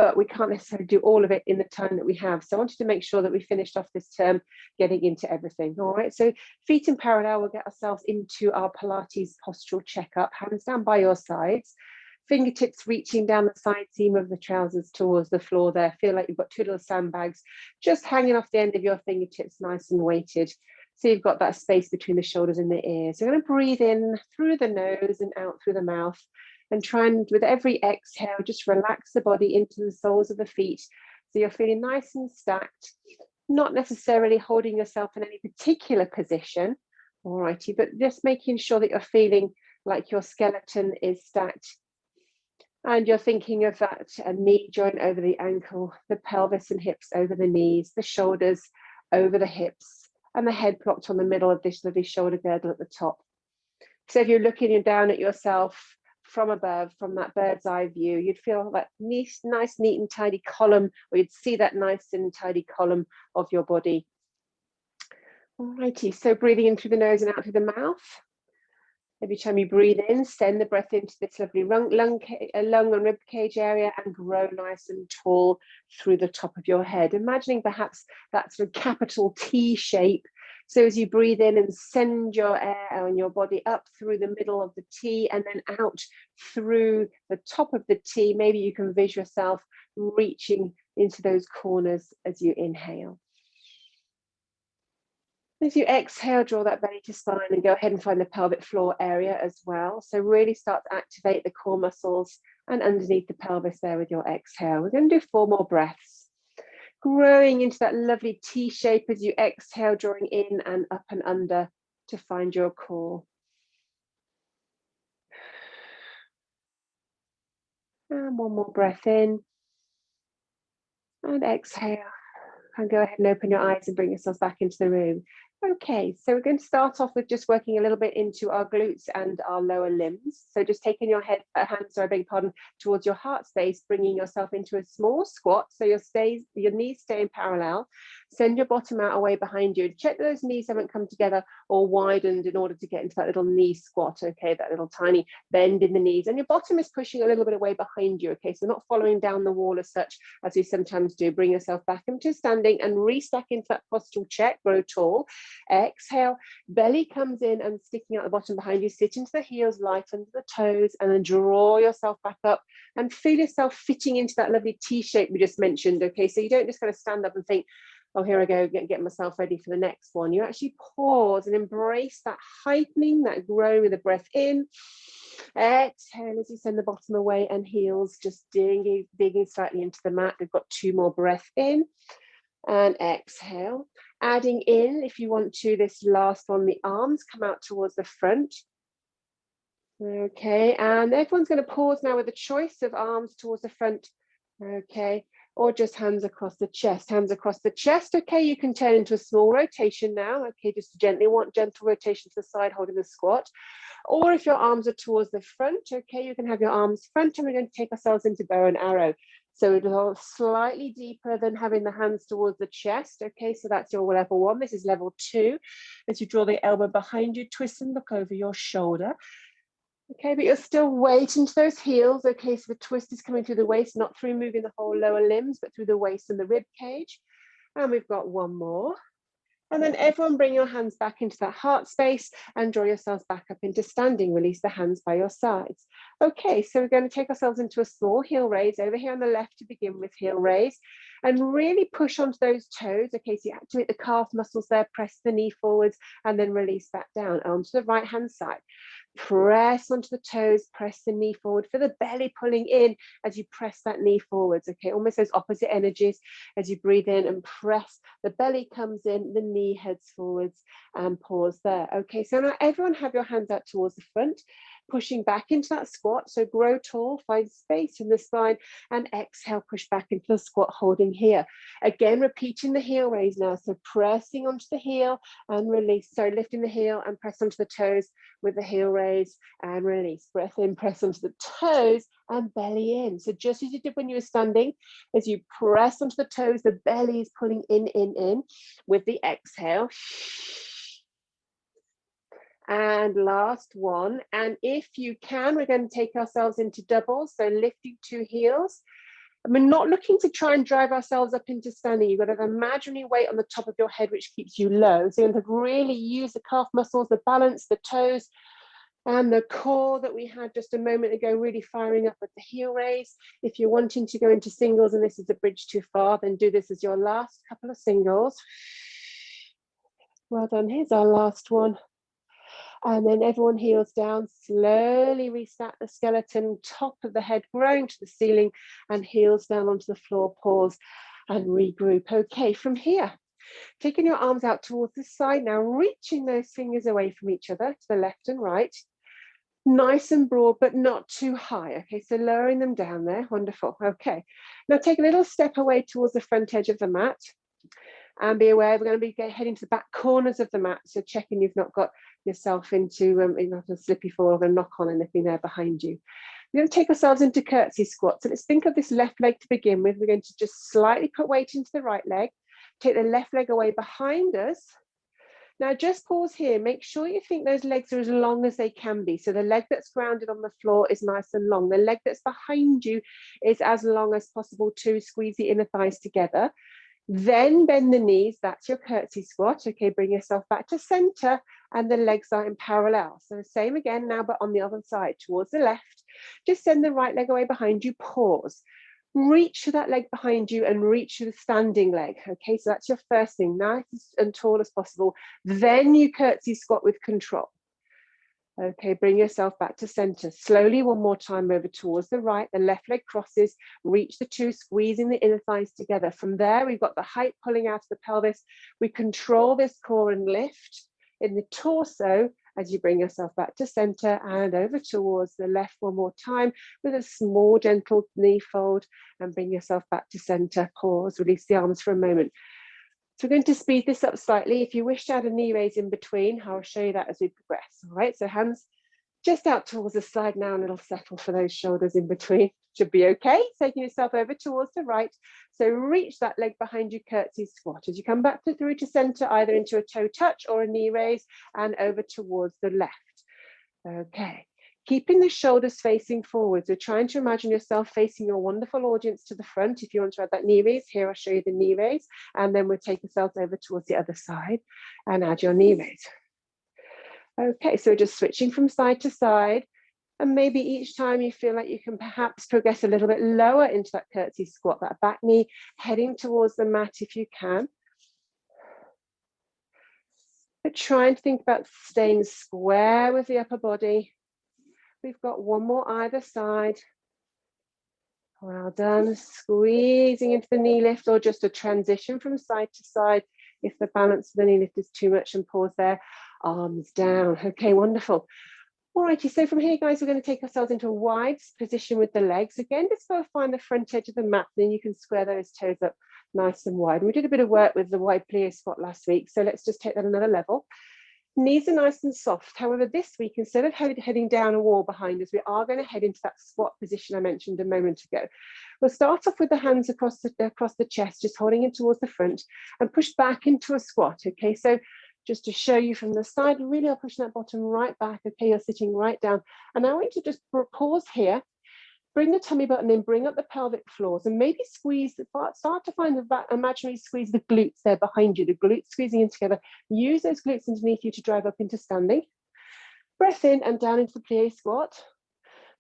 but we can't necessarily do all of it in the time that we have. So I wanted to make sure that we finished off this term getting into everything. All right, so feet in parallel, we'll get ourselves into our Pilates postural checkup. Hands down by your sides, fingertips reaching down the side seam of the trousers towards the floor there. Feel like you've got two little sandbags just hanging off the end of your fingertips, nice and weighted. So you've got that space between the shoulders and the ears. So you're going to breathe in through the nose and out through the mouth. And try and, with every exhale, just relax the body into the soles of the feet. So you're feeling nice and stacked, not necessarily holding yourself in any particular position, all righty, but just making sure that you're feeling like your skeleton is stacked. And you're thinking of that knee joint over the ankle, the pelvis and hips over the knees, the shoulders over the hips, and the head plopped on the middle of this lovely shoulder girdle at the top. So if you're looking down at yourself from above, from that bird's eye view, you'd feel that nice, neat and tidy column, or you'd see that nice and tidy column of your body. Alrighty, so breathing in through the nose and out through the mouth. Every time you breathe in, send the breath into this lovely lung and rib cage area and grow nice and tall through the top of your head. Imagining perhaps that sort of capital T shape. So as you breathe in and send your air and your body up through the middle of the T and then out through the top of the T, maybe you can visualize yourself reaching into those corners as you inhale. As you exhale, draw that belly to spine and go ahead and find the pelvic floor area as well. So really start to activate the core muscles and underneath the pelvis there with your exhale. We're going to do 4 more breaths. Growing into that lovely T shape as you exhale, drawing in and up and under to find your core. And 1 more breath in. And exhale. And go ahead and open your eyes and bring yourselves back into the room. Okay, so we're going to start off with just working a little bit into our glutes and our lower limbs. So just taking your hands, sorry, I beg your pardon, towards your heart space, bringing yourself into a small squat. So your knees stay in parallel. Send your bottom out away behind you. Check that those knees haven't come together or widened in order to get into that little knee squat. Okay, that little tiny bend in the knees. And your bottom is pushing a little bit away behind you. Okay, so not following down the wall as such as we sometimes do. Bring yourself back into standing and restack into that postural check. Grow tall. Exhale, belly comes in and sticking out the bottom behind you. Sit into the heels, lighten the toes, and then draw yourself back up and feel yourself fitting into that lovely T shape we just mentioned. Okay, so you don't just kind of stand up and think, oh, here I go, get myself ready for the next one. You actually pause and embrace that heightening, that growing with the breath in. Exhale as you send the bottom away and heels just digging slightly into the mat. We've got 2 more breaths in. And exhale, adding in, if you want to, this last one, the arms come out towards the front. Okay, and everyone's going to pause now with a choice of arms towards the front. Okay, or just hands across the chest. Hands across the chest. Okay, you can turn into a small rotation now. Okay, just gently, gentle rotation to the side, holding the squat. Or if your arms are towards the front, okay, you can have your arms front, and we're going to take ourselves into bow and arrow. So it'll slightly deeper than having the hands towards the chest. Okay, so that's your level 1. This is level 2. As you draw the elbow behind you, twist and look over your shoulder. Okay, but you're still weighting to those heels. Okay, so the twist is coming through the waist, not through moving the whole lower limbs, but through the waist and the rib cage. And we've got 1 more. And then everyone bring your hands back into that heart space and draw yourselves back up into standing. Release the hands by your sides. Okay, so we're going to take ourselves into a small heel raise over here on the left to begin with, heel raise, and really push onto those toes. Okay, so you activate the calf muscles there, press the knee forwards, and then release back down onto the right hand side. Press onto the toes, press the knee forward, for the belly pulling in as you press that knee forwards. Okay, almost those opposite energies as you breathe in and press. The belly comes in, the knee heads forwards, and pause there. Okay, so now everyone have your hands out towards the front, pushing back into that squat. So grow tall, find space in the spine, and exhale, push back into the squat, holding here. Again, repeating the heel raise now. So pressing onto the heel and release. So lifting the heel and press onto the toes with the heel raise and release. Breath in, press onto the toes and belly in. So just as you did when you were standing, as you press onto the toes, the belly is pulling in with the exhale. And last one. And if you can, we're going to take ourselves into doubles. So lifting 2 heels And we're not looking to try and drive ourselves up into standing. You've got an imaginary weight on the top of your head, which keeps you low. So you're going to really use the calf muscles, the balance, the toes, and the core that we had just a moment ago, really firing up with the heel raise. If you're wanting to go into singles and this is a bridge too far, then do this as your last couple of singles. Well done. Here's our last one. And then everyone heels down, slowly restack the skeleton, top of the head growing to the ceiling, and heels down onto the floor, pause and regroup. Okay, from here, taking your arms out towards the side now, reaching those fingers away from each other to the left and right. Nice and broad, but not too high. Okay, so lowering them down there. Wonderful. Okay, now take a little step away towards the front edge of the mat. And be aware, we're going to be heading to the back corners of the mat. So checking you've not got yourself into not a slippy fall or a knock on anything there behind you. We're going to take ourselves into curtsy squat. So let's think of this left leg to begin with. We're going to just slightly put weight into the right leg. Take the left leg away behind us. Now just pause here. Make sure you think those legs are as long as they can be. So the leg that's grounded on the floor is nice and long. The leg that's behind you is as long as possible too. Squeeze the inner thighs together. Then bend the knees, that's your curtsy squat. Okay, bring yourself back to center and the legs are in parallel. So same again now, but on the other side, towards the left. Just send the right leg away behind you, pause. Reach for that leg behind you and reach for the standing leg. Okay, so that's your first thing, nice and tall as possible. Then you curtsy squat with control. Okay, bring yourself back to center. Slowly, one more time over towards the right. The left leg crosses, reach the two, squeezing the inner thighs together. From there, we've got the height pulling out of the pelvis. We control this core and lift in the torso as you bring yourself back to center and over towards the left one more time with a small, gentle knee fold and bring yourself back to center. Pause, release the arms for a moment. So we're going to speed this up slightly. If you wish to add a knee raise in between, I'll show you that as we progress. All right, so hands just out towards the side now, and it'll settle for those shoulders in between. Should be okay. Taking yourself over towards the right. So reach that leg behind you, curtsy squat. As you come back through to center, either into a toe touch or a knee raise, and over towards the left. Okay. Keeping the shoulders facing forwards, we're trying to imagine yourself facing your wonderful audience to the front. If you want to add that knee raise, here I'll show you the knee raise, and then we'll take ourselves over towards the other side and add your knee raise. Okay, so just switching from side to side, and maybe each time you feel like you can perhaps progress a little bit lower into that curtsy squat, that back knee heading towards the mat if you can. But try and think about staying square with the upper body. We've got one more either side. Well done. Squeezing into the knee lift, or just a transition from side to side if the balance of the knee lift is too much, and pause there. Arms down. Okay, wonderful. All righty, so from here, guys, we're going to take ourselves into a wide position with the legs. Again, just go find the front edge of the mat, then you can square those toes up nice and wide. We did a bit of work with the wide plie squat last week, so let's just take that another level. Knees are nice and soft. However, this week, instead of heading down a wall behind us, we are going to head into that squat position I mentioned a moment ago. We'll start off with the hands across the chest, just holding it towards the front, and push back into a squat. Okay, so just to show you from the side, really are pushing that bottom right back. Okay, you're sitting right down. And I want you to just pause here, bring the tummy button in, bring up the pelvic floors, and maybe squeeze, start to find the imaginary squeeze the glutes there behind you, the glutes squeezing in together. Use those glutes underneath you to drive up into standing. Breath in and down into the plie squat.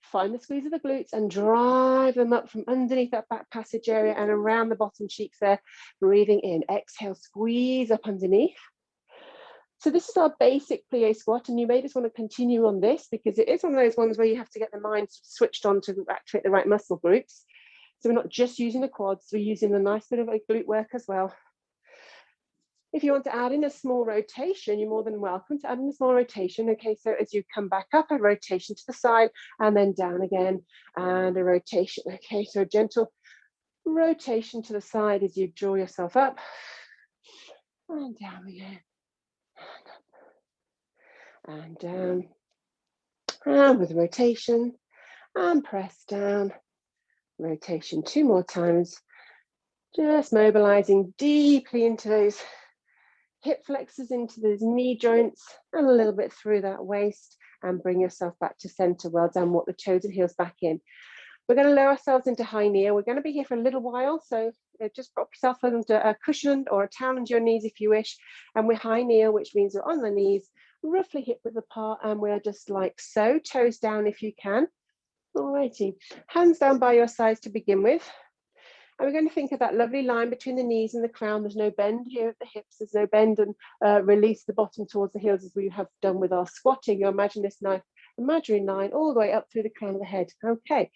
Find the squeeze of the glutes and drive them up from underneath that back passage area and around the bottom cheeks there. Breathing in, exhale, squeeze up underneath. So this is our basic plie squat, and you may just want to continue on this because it is one of those ones where you have to get the mind switched on to activate the right muscle groups. So we're not just using the quads, we're using the nice bit of glute work as well. If you want to add in a small rotation, you're more than welcome to add in a small rotation. Okay, so as you come back up, a rotation to the side and then down again, and a rotation. Okay, so a gentle rotation to the side as you draw yourself up and down again. And down, and with rotation, and press down, rotation 2 more times, just mobilizing deeply into those hip flexors, into those knee joints, and a little bit through that waist, and bring yourself back to center. Well done, walk the toes and heels back in. We're going to lower ourselves into high knee. We're going to be here for a little while, so just prop yourself under a cushion or a towel under your knees if you wish. And we're high knee, which means we're on the knees, roughly hip width apart, and we're just like so, toes down if you can. Alrighty, hands down by your sides to begin with. And we're going to think of that lovely line between the knees and the crown. There's no bend here at the hips. There's no bend, and release the bottom towards the heels as we have done with our squatting. You imagine this nice imaginary line all the way up through the crown of the head. Okay.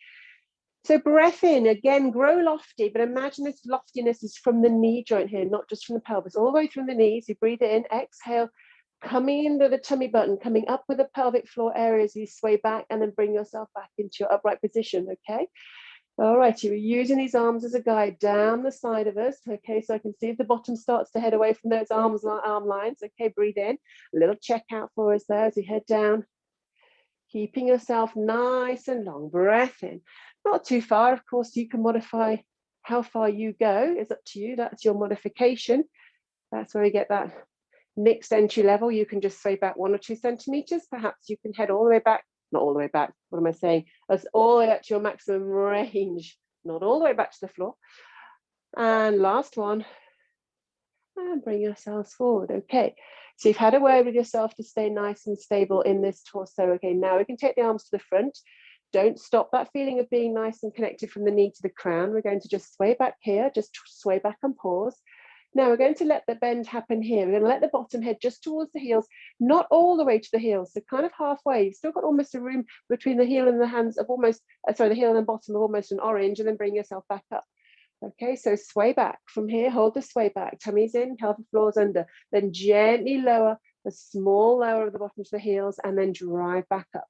So breath in, again, grow lofty, but imagine this loftiness is from the knee joint here, not just from the pelvis, all the way through the knees. You breathe in, exhale, coming into the tummy button, coming up with the pelvic floor areas. You sway back and then bring yourself back into your upright position, okay? All right, you're using these arms as a guide down the side of us, okay? So I can see if the bottom starts to head away from those arm lines, okay? Breathe in, a little check out for us there as you head down. Keeping yourself nice and long, breath in. Not too far, of course, you can modify how far you go. It's up to you, that's your modification. That's where we get that mixed entry level. You can just sway back 1 or 2 centimeters. Perhaps you can head all the way back, not all the way back, what am I saying? That's all the way up to your maximum range, not all the way back to the floor. And last one, and bring yourselves forward, okay. So you've had a word with yourself to stay nice and stable in this torso. Okay, now we can take the arms to the front. Don't stop that feeling of being nice and connected from the knee to the crown. We're going to just sway back here, just sway back and pause. Now we're going to let the bend happen here. We're going to let the bottom head just towards the heels, not all the way to the heels, so kind of halfway. You've still got almost a room between the heel and the hands of almost, sorry, the heel and bottom of almost an orange, and then bring yourself back up. Okay, so sway back from here, hold the sway back, tummy's in, pelvic floor's under, then gently lower, a small lower of the bottom to the heels, and then drive back up.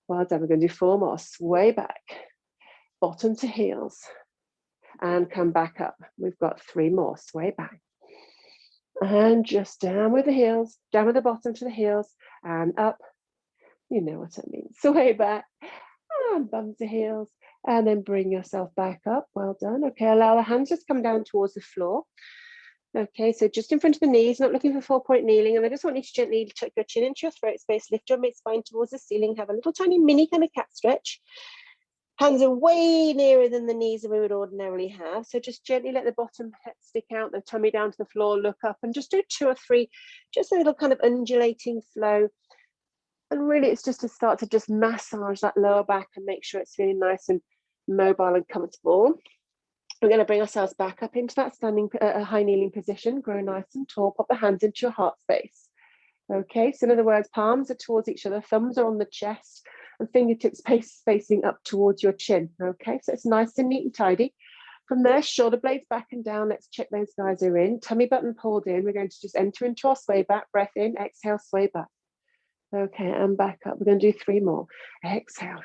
Well done, we're going to do 4 more, sway back, bottom to heels, and come back up. We've got 3 more, sway back. And just down with the heels, down with the bottom to the heels, and up. You know what I mean, sway back, and bum to heels, and then bring yourself back up. Well done. Okay, allow the hands just come down towards the floor. Okay, so just in front of the knees, not looking for 4-point kneeling. And I just want you to gently tuck your chin into your throat space, lift your mid-spine towards the ceiling, have a little tiny mini kind of cat stretch. Hands are way nearer than the knees that we would ordinarily have. So just gently let the bottom stick out, the tummy down to the floor, look up, and just do 2 or 3, just a little kind of undulating flow. And really it's just to start to just massage that lower back and make sure it's feeling nice and mobile and comfortable. We're going to bring ourselves back up into that standing high kneeling position, grow nice and tall, pop the hands into your heart space. Okay, so in other words, palms are towards each other, thumbs are on the chest, and fingertips facing up towards your chin. Okay, so it's nice and neat and tidy. From there, shoulder blades back and down. Let's check those guys are in. Tummy button pulled in. We're going to just enter into our sway back. Breath in, exhale, sway back. Okay, and back up. We're going to do 3 more. Exhale.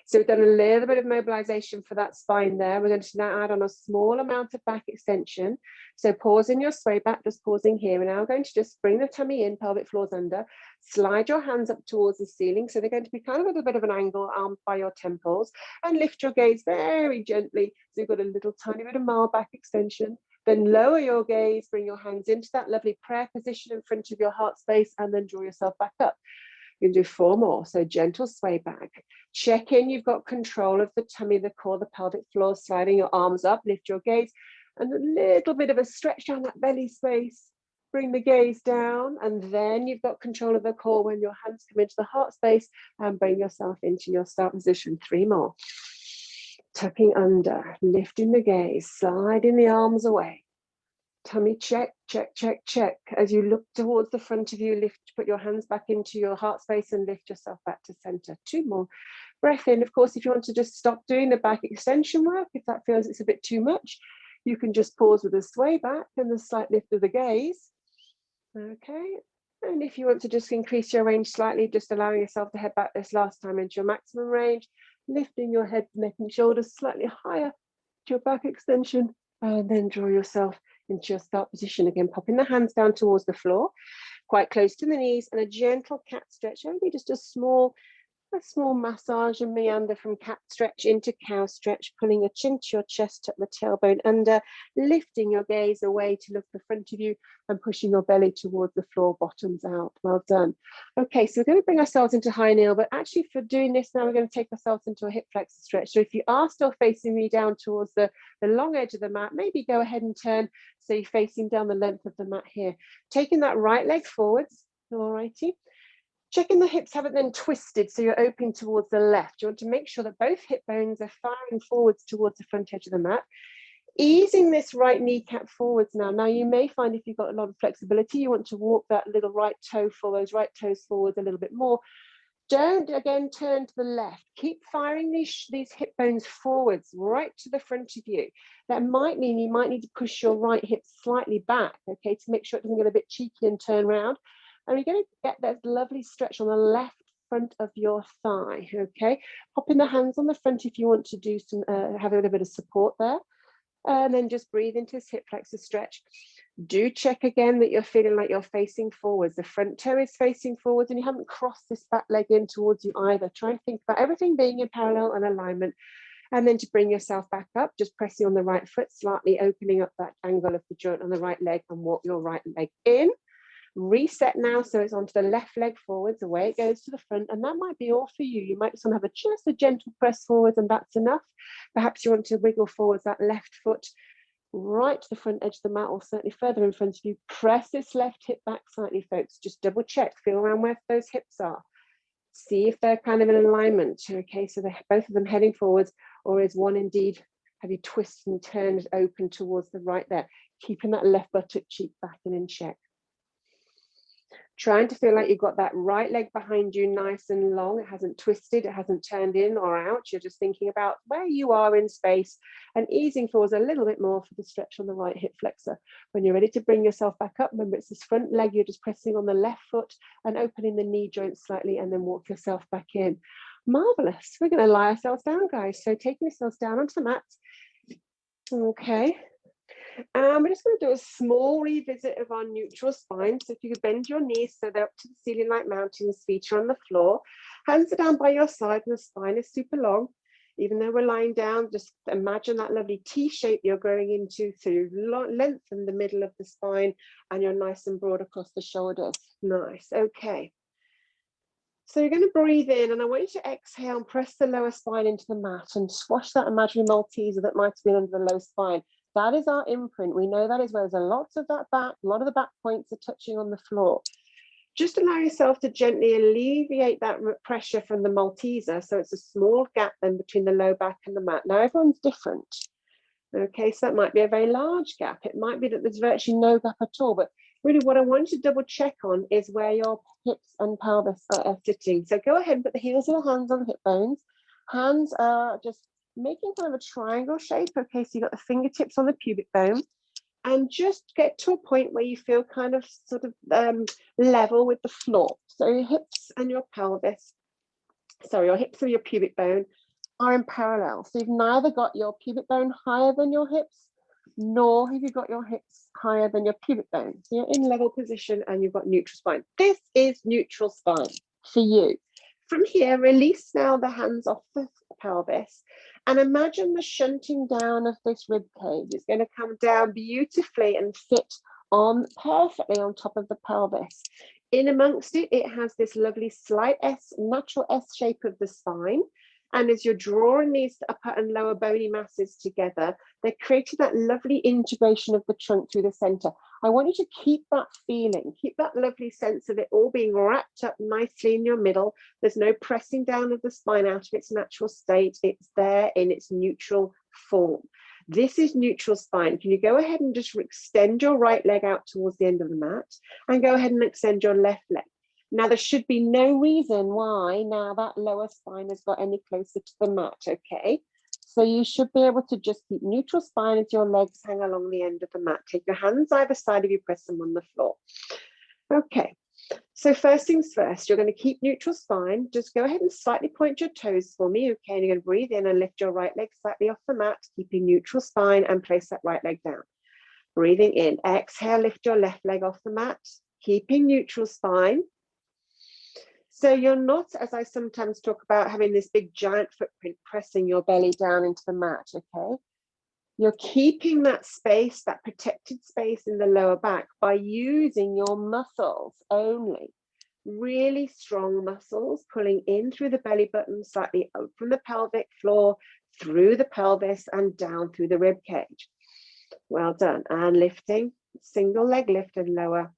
So we've done a little bit of mobilization for that spine there. We're going to now add on a small amount of back extension. So pause in your sway back, just pausing here. And now we're going to just bring the tummy in, pelvic floors under, slide your hands up towards the ceiling. So they're going to be kind of at a bit of an angle, arms by your temples, and lift your gaze very gently. So you've got a little tiny bit of mild back extension. Then lower your gaze, bring your hands into that lovely prayer position in front of your heart space, and then draw yourself back up. You can do 4 more. So gentle sway back. Check in, you've got control of the tummy, the core, the pelvic floor, sliding your arms up, lift your gaze, and a little bit of a stretch down that belly space. Bring the gaze down, and then you've got control of the core when your hands come into the heart space, and bring yourself into your start position. 3 more. Tucking under, lifting the gaze, sliding the arms away. Tummy check, check, check, check. As you look towards the front of you, lift, put your hands back into your heart space and lift yourself back to center. 2 more. Breath in. Of course, if you want to just stop doing the back extension work, if that feels it's a bit too much, you can just pause with a sway back and the slight lift of the gaze. Okay. And if you want to just increase your range slightly, just allowing yourself to head back this last time into your maximum range, lifting your head, neck and shoulders slightly higher to your back extension, and then draw yourself into your start position again, popping the hands down towards the floor, quite close to the knees, and a gentle cat stretch, only just a small A small massage and meander from cat stretch into cow stretch, pulling your chin to your chest, tuck the tailbone under, lifting your gaze away to look the front of you and pushing your belly towards the floor, bottoms out. Well done. Okay, so we're going to bring ourselves into high kneel, but actually for doing this now, we're going to take ourselves into a hip flexor stretch. So if you are still facing me down towards the long edge of the mat, maybe go ahead and turn so you're facing down the length of the mat here. Taking that right leg forwards, all righty. Checking the hips haven't then twisted, so you're opening towards the left. You want to make sure that both hip bones are firing forwards towards the front edge of the mat. Easing this right kneecap forwards now. Now you may find if you've got a lot of flexibility, you want to walk that little right toe for those right toes forwards a little bit more. Don't again turn to the left. Keep firing these hip bones forwards, right to the front of you. That might mean you might need to push your right hip slightly back, okay, to make sure it doesn't get a bit cheeky and turn around. And you're going to get that lovely stretch on the left front of your thigh, okay? Popping the hands on the front if you want to do some, have a little bit of support there. And then just breathe into this hip flexor stretch. Do check again that you're feeling like you're facing forwards. The front toe is facing forwards and you haven't crossed this back leg in towards you either. Try and think about everything being in parallel and alignment. And then to bring yourself back up, just pressing on the right foot, slightly opening up that angle of the joint on the right leg and walk your right leg in. Reset now, so it's onto the left leg forwards, away it goes to the front, and that might be all for you. You might just want to have just a gentle press forwards, and that's enough. Perhaps you want to wiggle forwards that left foot right to the front edge of the mat, or certainly further in front of you. Press this left hip back slightly, folks. Just double check, feel around where those hips are. See if they're kind of in alignment. Okay, so they're both of them heading forwards, or is one indeed, have you twisted and turned open towards the right there? Keeping that left buttock cheek back and in check. Trying to feel like you've got that right leg behind you nice and long. It hasn't twisted, it hasn't turned in or out. You're just thinking about where you are in space and easing forwards a little bit more for the stretch on the right hip flexor. When you're ready to bring yourself back up, remember it's this front leg, you're just pressing on the left foot and opening the knee joint slightly and then walk yourself back in. Marvelous. We're going to lie ourselves down, guys. So taking yourselves down onto the mat. Okay. We're just going to do a small revisit of our neutral spine. So if you could bend your knees so they're up to the ceiling like mountains, feet are on the floor. Hands are down by your side and the spine is super long. Even though we're lying down, just imagine that lovely T shape you're growing into, so you lengthen the middle of the spine and you're nice and broad across the shoulders. Nice, okay. So you're going to breathe in and I want you to exhale and press the lower spine into the mat and squash that imaginary Malteser that might have been under the low spine. That is our imprint. We know that as well. There's a lot of that back, a lot of the back points are touching on the floor. Just allow yourself to gently alleviate that pressure from the Malteser. So it's a small gap then between the low back and the mat. Now everyone's different. Okay, so that might be a very large gap. It might be that there's virtually no gap at all, but really what I want you to double check on is where your hips and pelvis are sitting. So go ahead and put the heels of the hands on the hip bones. Hands are just making kind of a triangle shape. Okay, so you've got the fingertips on the pubic bone and just get to a point where you feel kind of sort of level with the floor. So your hips and your pelvis, sorry, your hips and your pubic bone are in parallel. So you've neither got your pubic bone higher than your hips, nor have you got your hips higher than your pubic bone. So you're in level position and you've got neutral spine. This is neutral spine for you. From here, release now the hands off the pelvis and imagine the shunting down of this rib cage. It's going to come down beautifully and fit on perfectly on top of the pelvis. In amongst it, it has this lovely slight S, natural S shape of the spine. And as you're drawing these upper and lower bony masses together, they're creating that lovely integration of the trunk through the center. I want you to keep that feeling, keep that lovely sense of it all being wrapped up nicely in your middle. There's no pressing down of the spine out of its natural state. It's there in its neutral form. This is neutral spine. Can you go ahead and just extend your right leg out towards the end of the mat and go ahead and extend your left leg. Now, there should be no reason why now that lower spine has got any closer to the mat, okay? So you should be able to just keep neutral spine as your legs hang along the end of the mat. Take your hands either side of you, press them on the floor. Okay, so first things first, you're going to keep neutral spine. Just go ahead and slightly point your toes for me, okay? And you're going to breathe in and lift your right leg slightly off the mat, keeping neutral spine and place that right leg down. Breathing in, exhale, lift your left leg off the mat, keeping neutral spine. So you're not, as I sometimes talk about, having this big giant footprint pressing your belly down into the mat, okay? You're keeping that space, that protected space in the lower back by using your muscles only. Really strong muscles pulling in through the belly button, slightly open the pelvic floor, through the pelvis and down through the rib cage. Well done. And lifting, single leg lift and lower,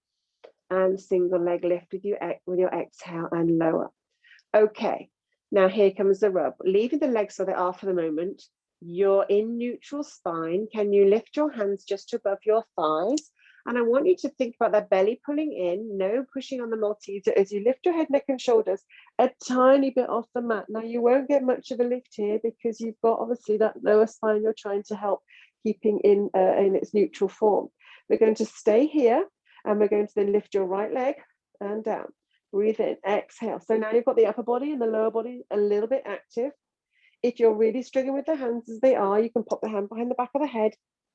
and single leg lift with your exhale and lower. Okay, now here comes the rub. Leaving the legs where they are for the moment. You're in neutral spine. Can you lift your hands just above your thighs? And I want you to think about that belly pulling in, no pushing on the Maltese as you lift your head, neck and shoulders a tiny bit off the mat. Now you won't get much of a lift here because you've got obviously that lower spine you're trying to help keeping in its neutral form. We're going to stay here and we're going to then lift your right leg and down. Breathe in, exhale. So now you've got the upper body and the lower body a little bit active. If you're really struggling with the hands as they are, you can pop the hand behind the back of the head.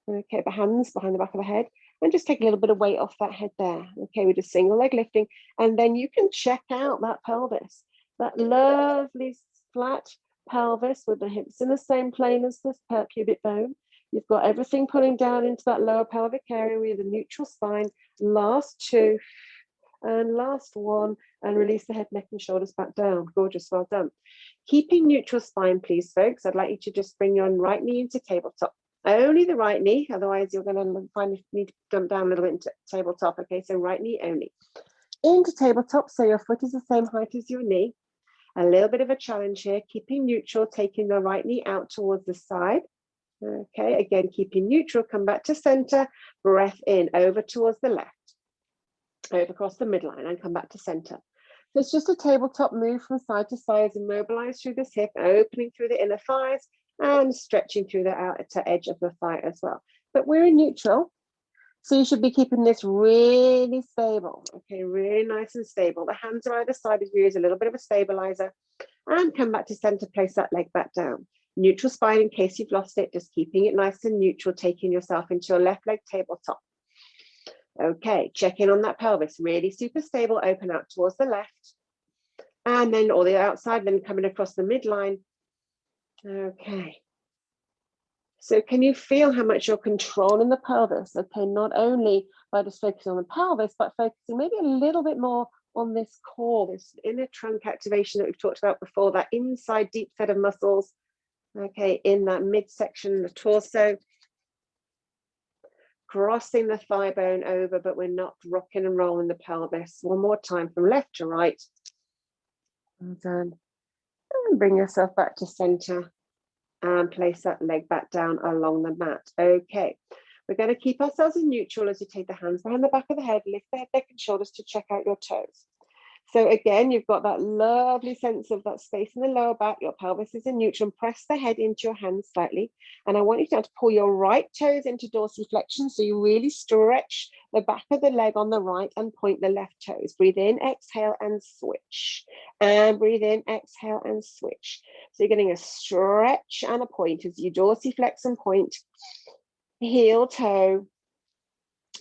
Okay, the hands behind the back of the head and just take a little bit of weight off that head there. Okay, with a single leg lifting. And then you can check out that pelvis, that lovely flat pelvis with the hips in the same plane as the pubic bone. You've got everything pulling down into that lower pelvic area with a neutral spine. Last two and last one, and release the head, neck and shoulders back down. Gorgeous, well done. Keeping neutral spine, please, folks. I'd like you to just bring your right knee into tabletop. Only the right knee, otherwise you're going to find you need to jump down a little bit into tabletop. Okay, so right knee only. Into tabletop, so your foot is the same height as your knee. A little bit of a challenge here, keeping neutral, taking the right knee out towards the side. Okay, again, keeping neutral, come back to center, breath in, over towards the left, over across the midline and come back to center. So it's just a tabletop move from side to side, immobilize through this hip, opening through the inner thighs and stretching through the outer edge of the thigh as well. But we're in neutral, so you should be keeping this really stable. Okay, really nice and stable. The hands are either side as you use a little bit of a stabilizer and come back to center, place that leg back down. Neutral spine in case you've lost it, just keeping it nice and neutral, taking yourself into your left leg tabletop. Okay, check in on that pelvis, really super stable, open out towards the left. And then, or the outside, then coming across the midline. Okay. So can you feel how much you're controlling the pelvis? Okay, not only by just focusing on the pelvis, but focusing maybe a little bit more on this core, this inner trunk activation that we've talked about before, that inside deep set of muscles, okay, in that midsection, the torso. Crossing the thigh bone over, but we're not rocking and rolling the pelvis. One more time from left to right. Well done. And bring yourself back to center and place that leg back down along the mat. Okay, we're going to keep ourselves in neutral as you take the hands behind the back of the head, lift the head, neck and shoulders to check out your toes. So again, you've got that lovely sense of that space in the lower back, your pelvis is in neutral, and press the head into your hands slightly. And I want you now to pull your right toes into dorsiflexion, so you really stretch the back of the leg on the right and point the left toes. Breathe in, exhale and switch. And breathe in, exhale and switch. So you're getting a stretch and a point as you dorsiflex and point, heel toe.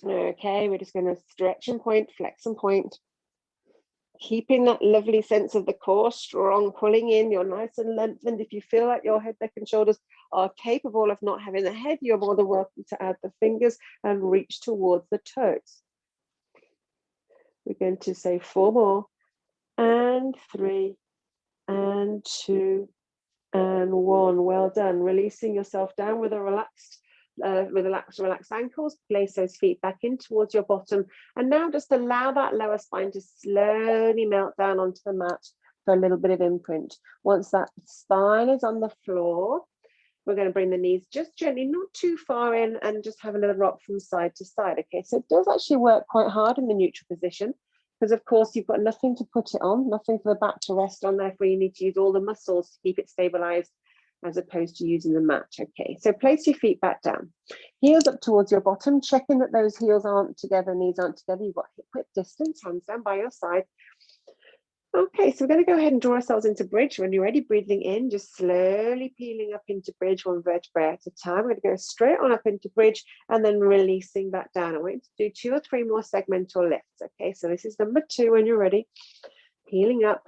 Okay, we're just going to stretch and point, flex and point. Keeping that lovely sense of the core strong, pulling in, you're nice and lengthened. If you feel like your head, neck and shoulders are capable of not having the head, you're more than welcome to add the fingers and reach towards the toes. We're going to say 4 more, and 3, and 2, and 1. Well done. Releasing yourself down with a relaxed relaxed ankles, place those feet back in towards your bottom, and now just allow that lower spine to slowly melt down onto the mat for a little bit of imprint. Once that spine is on the floor, we're going to bring the knees just gently, not too far in, and just have a little rock from side to side. Okay, so it does actually work quite hard in the neutral position, because of course you've got nothing to put it on, nothing for the back to rest on, therefore you need to use all the muscles to keep it stabilized as opposed to using the mat. Okay, so place your feet back down, heels up towards your bottom, checking that those heels aren't together, knees aren't together. You've got hip width distance, hands down by your side. Okay, so we're going to go ahead and draw ourselves into bridge. When you're ready, breathing in, just slowly peeling up into bridge, one vertebrae at a time. We're going to go straight on up into bridge and then releasing back down. I want you to do 2 or 3 more segmental lifts. Okay, so this is number 2 when you're ready. peeling up.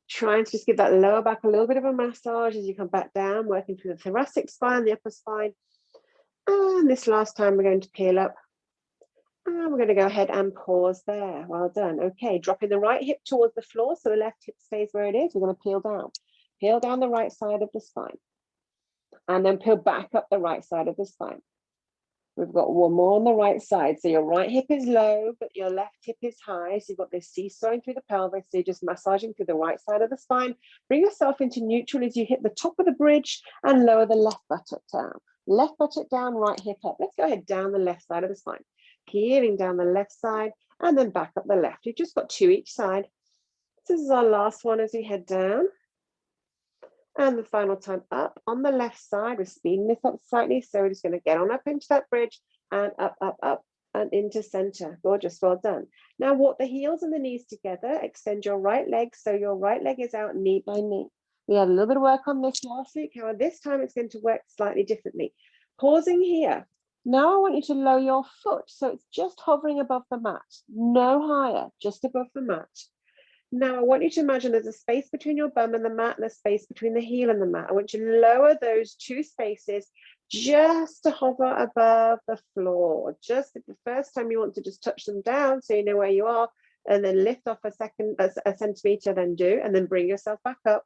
Trying to just give that lower back a little bit of a massage as you come back down, working through the thoracic spine, the upper spine. And this last time we're going to peel up. And we're going to go ahead and pause there. Well done. Okay, dropping the right hip towards the floor so the left hip stays where it is. We're going to peel down. Peel down the right side of the spine. And then peel back up the right side of the spine. We've got one more on the right side. So your right hip is low, but your left hip is high. So you've got this seesawing through the pelvis. So you're just massaging through the right side of the spine. Bring yourself into neutral as you hit the top of the bridge and lower the left buttock down. Left buttock down, right hip up. Let's go ahead down the left side of the spine. Peeling down the left side and then back up the left. You've just got two each side. This is our last one as we head down. And the final time up on the left side, we're speeding this up slightly. So we're just going to get on up into that bridge and up, up, up and into center. Gorgeous, well done. Now walk the heels and the knees together. Extend your right leg. So your right leg is out knee by knee. We had a little bit of work on this last week. However, this time it's going to work slightly differently. Pausing here. Now I want you to lower your foot. So it's just hovering above the mat. No higher, just above the mat. Now I want you to imagine there's a space between your bum and the mat and a space between the heel and the mat. I want you to lower those two spaces just to hover above the floor. Just the first time you want to just touch them down so you know where you are, and then lift off a centimeter, then do, and then bring yourself back up.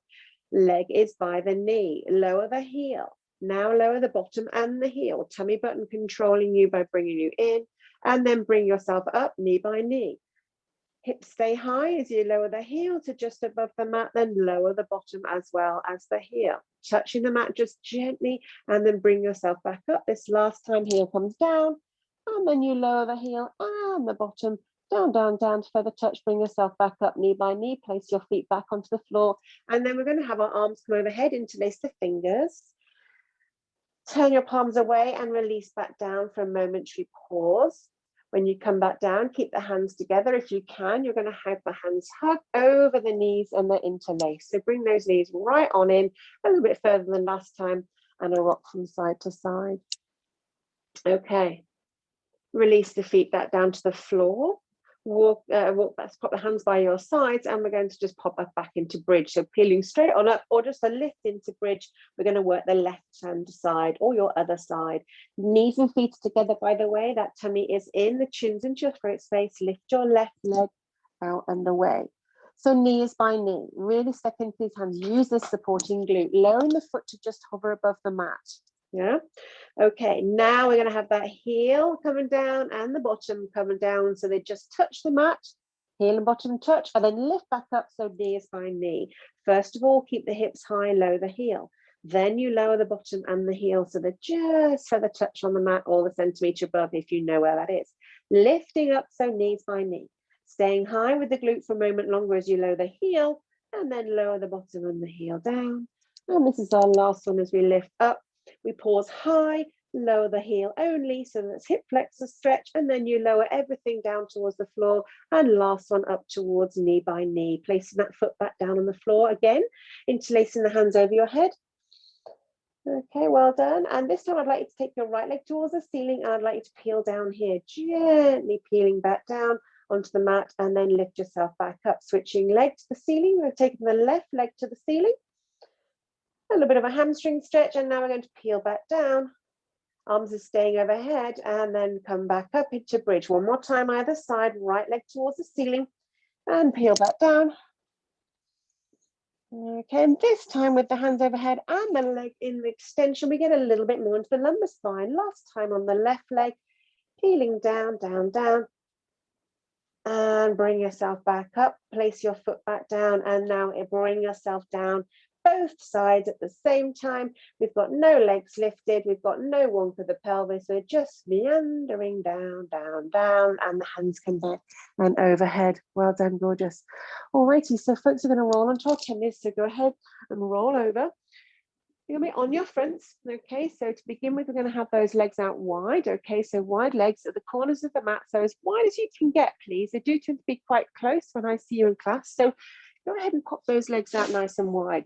Leg is by the knee. Lower the heel. Now lower the bottom and the heel. Tummy button controlling you by bringing you in, and then bring yourself up knee by knee. Hips stay high as you lower the heel to just above the mat, then lower the bottom as well as the heel. Touching the mat just gently and then bring yourself back up. This last time heel comes down and then you lower the heel and the bottom, down, down, down to further touch. Bring yourself back up knee by knee. Place your feet back onto the floor. And then we're going to have our arms come overhead, interlace the fingers. Turn your palms away and release back down for a momentary pause. When you come back down, keep the hands together. If you can, you're going to have the hands hug over the knees and they're interlaced. So bring those knees right on in, a little bit further than last time, and a rock from side to side. Okay. Release the feet back down to the floor. Walk back, pop the hands by your sides, and we're going to just pop back into bridge. So peeling straight on up or just a lift into bridge. We're going to work the left hand side or your other side. Knees and feet together, by the way. That tummy is in, the chin's into your throat space. Lift your left leg out and away. So knees by knee. Really step into these hands. Use this supporting glute. Lowering the foot to just hover above the mat. Yeah. Okay, now we're going to have that heel coming down and the bottom coming down. So they just touch the mat, heel and bottom touch, and then lift back up. So knees by knee. First of all, keep the hips high, lower the heel. Then you lower the bottom and the heel. So they're just for the touch on the mat or the centimeter above, if you know where that is. Lifting up, so knees by knee. Staying high with the glute for a moment longer as you lower the heel and then lower the bottom and the heel down. And this is our last one as we lift up. We pause high, lower the heel only, so that's hip flexor stretch, and then you lower everything down towards the floor, and last one up towards knee by knee, placing that foot back down on the floor again, interlacing the hands over your head. Okay, well done. And this time I'd like you to take your right leg towards the ceiling, and I'd like you to peel down here, gently peeling back down onto the mat, and then lift yourself back up, switching leg to the ceiling. We're taking the left leg to the ceiling. A little bit of a hamstring stretch, and now we're going to peel back down. Arms are staying overhead, and then come back up into bridge. One more time either side, right leg towards the ceiling, and peel back down. Okay, and this time with the hands overhead and the leg in the extension, we get a little bit more into the lumbar spine. Last time on the left leg, peeling down, down, down, and bring yourself back up. Place your foot back down, and now bring yourself down both sides at the same time. We've got no legs lifted, we've got no one for the pelvis, we're just meandering down, down, down, and the hands come back and overhead. Well done, gorgeous. Alrighty, so folks are going to roll onto our tummies, so go ahead and roll over. You're going to be on your fronts, okay? So to begin with, we're going to have those legs out wide, okay? So wide legs at the corners of the mat, so as wide as you can get, please. They do tend to be quite close when I see you in class, so go ahead and pop those legs out nice and wide.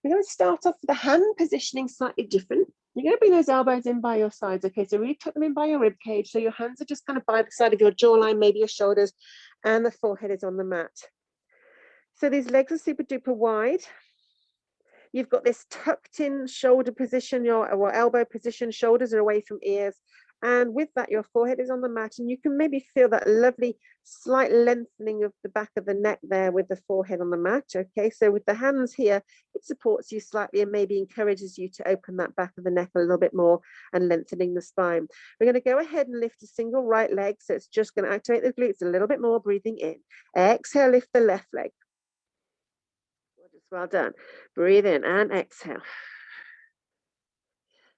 We're going to start off with the hand positioning slightly different. You're going to bring those elbows in by your sides, okay? So really tuck them in by your rib cage, so your hands are just kind of by the side of your jawline, maybe your shoulders, and the forehead is on the mat. So these legs are super duper wide. You've got this tucked in shoulder position, your elbow position, shoulders are away from ears. And with that, your forehead is on the mat, and you can maybe feel that lovely slight lengthening of the back of the neck there with the forehead on the mat. Okay, so with the hands here, it supports you slightly and maybe encourages you to open that back of the neck a little bit more and lengthening the spine. We're going to go ahead and lift a single right leg. So it's just going to activate the glutes a little bit more, breathing in. Exhale, lift the left leg. Well done. Breathe in and exhale.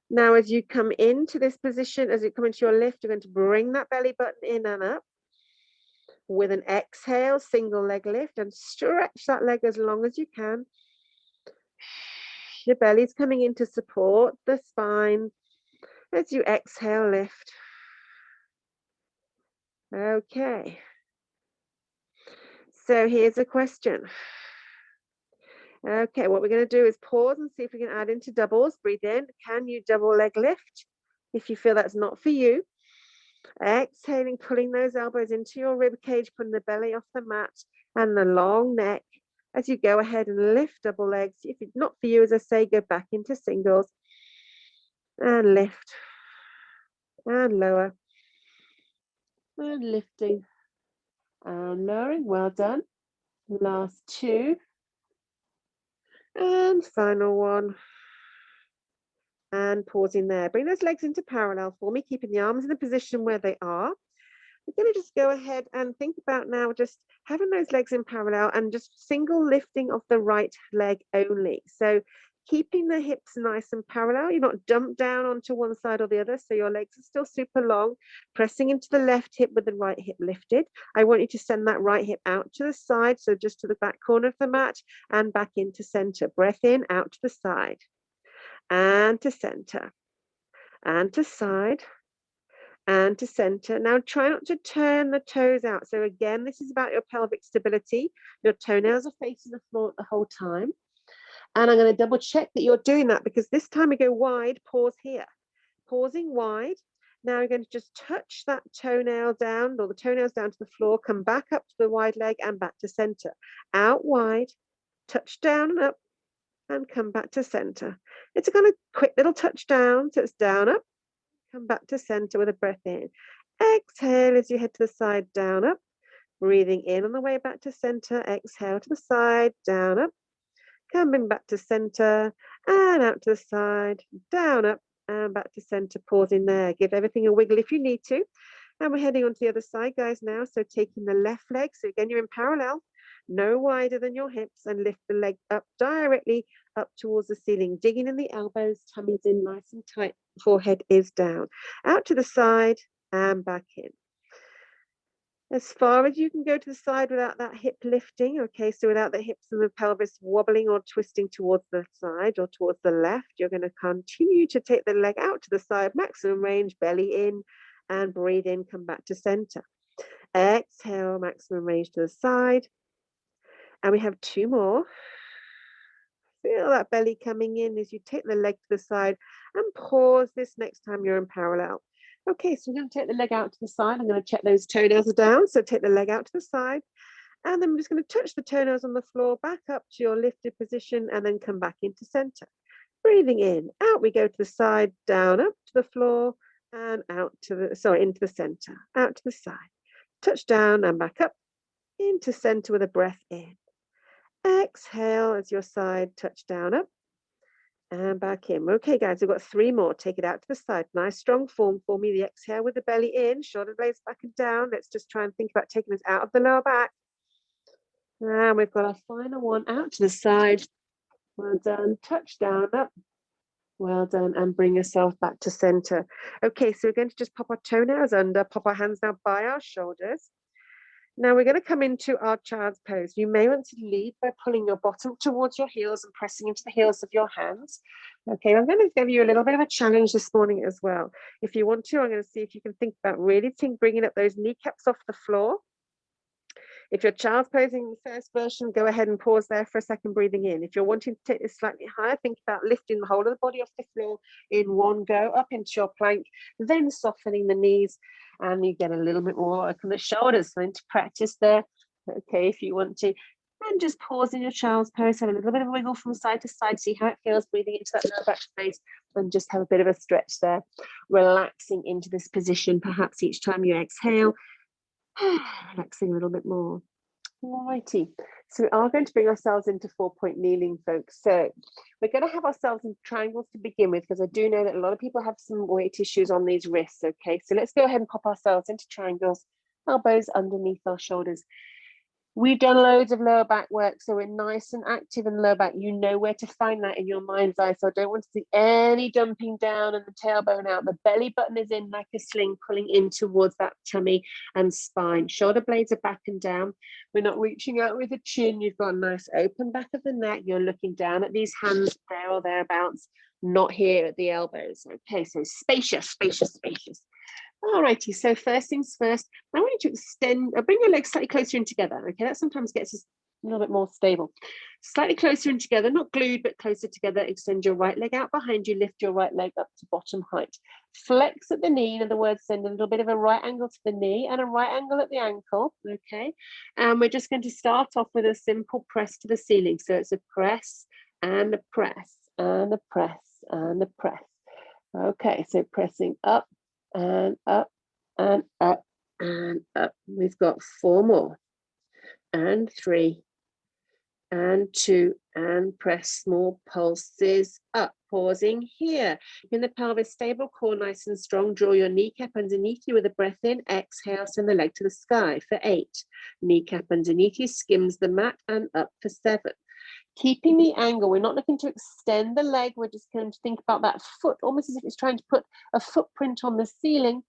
Now, as you come into this position, as you come into your lift, you're going to bring that belly button in and up. With an exhale, single leg lift, and stretch that leg as long as you can. Your belly's coming in to support the spine. As you exhale, lift. Okay. So here's a question. Okay, what we're going to do is pause and see if we can add into doubles. Breathe in. Can you double leg lift? If you feel that's not for you. Exhaling, pulling those elbows into your rib cage, putting the belly off the mat and the long neck. As you go ahead and lift double legs. If it's not for you, as I say, go back into singles. And lift. And lower. And lifting. And lowering. Well done. Last two. And final one. And pausing there. Bring those legs into parallel for me, keeping the arms in the position where they are. We're going to just go ahead and think about now just having those legs in parallel and just single lifting of the right leg only. So keeping the hips nice and parallel. You're not dumped down onto one side or the other. So your legs are still super long, pressing into the left hip with the right hip lifted. I want you to send that right hip out to the side. So just to the back corner of the mat and back into center. Breath in, out to the side. And to center, and to side, and to center. Now try not to turn the toes out. So again, this is about your pelvic stability. Your toenails are facing the floor the whole time. And I'm going to double check that you're doing that, because this time we go wide, pause here. Pausing wide. Now we're going to just touch that toenail down, or the toenails down to the floor, come back up to the wide leg and back to center. Out wide, touch down and up, and come back to center. It's a kind of quick little touch down. So it's down, up, come back to center with a breath in. Exhale as you head to the side, down, up. Breathing in on the way back to center. Exhale to the side, down, up. Coming back to center and out to the side, down, up, and back to center. Pausing there. Give everything a wiggle if you need to. And we're heading on to the other side, guys, now. So taking the left leg. So again, you're in parallel. No wider than your hips, and lift the leg up directly up towards the ceiling, digging in the elbows, tummy's in nice and tight, forehead is down, out to the side and back in. As far as you can go to the side without that hip lifting, okay, so without the hips and the pelvis wobbling or twisting towards the side or towards the left, you're going to continue to take the leg out to the side, maximum range, belly in, and breathe in, come back to center. Exhale, maximum range to the side. And we have two more. Feel that belly coming in as you take the leg to the side, and pause this next time you're in parallel. Okay, so we're going to take the leg out to the side. I'm going to check those toenails are down. So take the leg out to the side. And then I'm just going to touch the toenails on the floor, back up to your lifted position, and then come back into center. Breathing in, out we go to the side, down, up to the floor, and out to the, into the center, out to the side. Touch down and back up into center with a breath in. Exhale as your side, touch down, up and back in. Okay, guys, we've got three more. Take it out to the side. Nice strong form for me. The exhale with the belly in, shoulder blades back and down. Let's just try and think about taking this out of the lower back. And we've got our final one out to the side. Well done. Touch down, up. Well done. And bring yourself back to center. Okay, so we're going to just pop our toenails under, pop our hands now by our shoulders. Now we're going to come into our child's pose. You may want to lead by pulling your bottom towards your heels and pressing into the heels of your hands. Okay, I'm going to give you a little bit of a challenge this morning as well. If you want to, I'm going to see if you can think about really bringing up those kneecaps off the floor. If your child's posing the first version, go ahead and pause there for a second, breathing in. If you're wanting to take this slightly higher, think about lifting the whole of the body off the floor in one go, up into your plank, then softening the knees, and you get a little bit more work on the shoulders. So to practice there, okay, if you want to. And just pause in your child's pose, have a little bit of a wiggle from side to side, see how it feels, breathing into that lower back space, and just have a bit of a stretch there, relaxing into this position, perhaps each time you exhale, relaxing a little bit more. Alrighty, so we are going to bring ourselves into 4-point kneeling, folks. So we're going to have ourselves in triangles to begin with, because I do know that a lot of people have some weight issues on these wrists. Okay, so let's go ahead and pop ourselves into triangles, elbows underneath our shoulders. We've done loads of lower back work, so we're nice and active in the lower back. You know where to find that in your mind's eye, so I don't want to see any dumping down and the tailbone out. The belly button is in like a sling, pulling in towards that tummy and spine. Shoulder blades are back and down. We're not reaching out with the chin. You've got a nice open back of the neck. You're looking down at these hands there or thereabouts, not here at the elbows. Okay, so spacious, spacious, spacious. Alrighty, so first things first, I want you to extend, bring your legs slightly closer in together. Okay, that sometimes gets us a little bit more stable. Slightly closer in together, not glued, but closer together. Extend your right leg out behind you, lift your right leg up to bottom height. Flex at the knee, in other words, send a little bit of a right angle to the knee and a right angle at the ankle. Okay, and we're just going to start off with a simple press to the ceiling. So it's a press and a press and a press and a press. Okay, so pressing up and up and up and up. We've got 4 more, and 3 and 2, and press small pulses up, pausing here in the pelvis, stable core nice and strong. Draw your kneecap underneath you with a breath in. Exhale, send the leg to the sky for 8. Kneecap underneath you, skims the mat, and up for 7. Keeping the angle, we're not looking to extend the leg, we're just going to think about that foot, almost as if it's trying to put a footprint on the ceiling,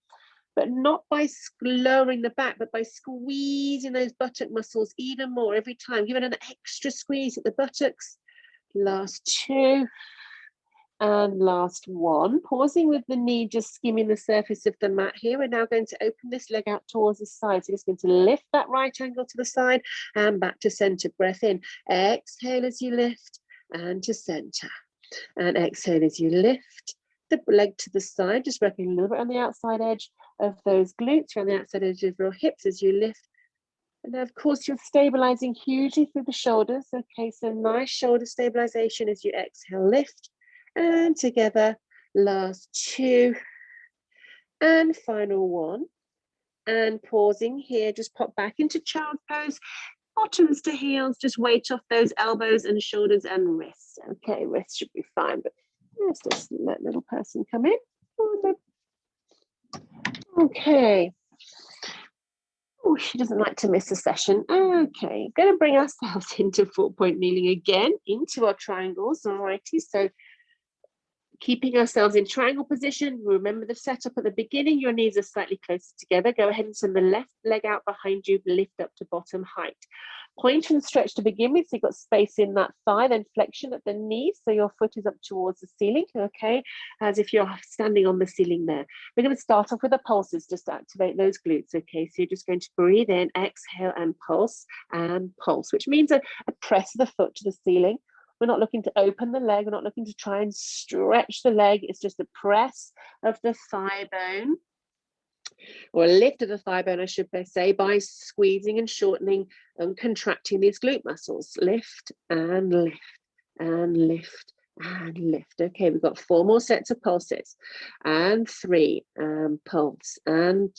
but not by lowering the back, but by squeezing those buttock muscles even more every time. Give it an extra squeeze at the buttocks. Last 2. And last 1. Pausing with the knee, just skimming the surface of the mat here. We're now going to open this leg out towards the side. So just going to lift that right angle to the side and back to center. Breath in. Exhale as you lift and to center. And exhale as you lift the leg to the side, just working a little bit on the outside edge of those glutes, around the outside edge of your hips as you lift. And of course, you're stabilizing hugely through the shoulders. Okay, so nice shoulder stabilization as you exhale, lift. And together, last 2 and final 1, and pausing here, just pop back into child's pose, bottoms to heels, just weight off those elbows and shoulders and wrists. Okay, wrists should be fine, but let's just let little person come in. Okay. Oh, she doesn't like to miss a session. Okay, going to bring ourselves into 4-point kneeling again, into our triangles. Alrighty, so keeping ourselves in triangle position. Remember the setup at the beginning. Your knees are slightly closer together. Go ahead and send the left leg out behind you, lift up to bottom height. Point and stretch to begin with, so you've got space in that thigh, then flexion at the knee, so your foot is up towards the ceiling, okay, as if you're standing on the ceiling there. We're going to start off with the pulses, just to activate those glutes, okay, so you're just going to breathe in, exhale, and pulse, which means a press of the foot to the ceiling. We're not looking to open the leg, we're not looking to try and stretch the leg, it's just a press of the thigh bone, or a lift of the thigh bone, I should say, by squeezing and shortening and contracting these glute muscles. Lift and lift and lift and lift. Okay, we've got 4 more sets of pulses, and 3 and pulse, and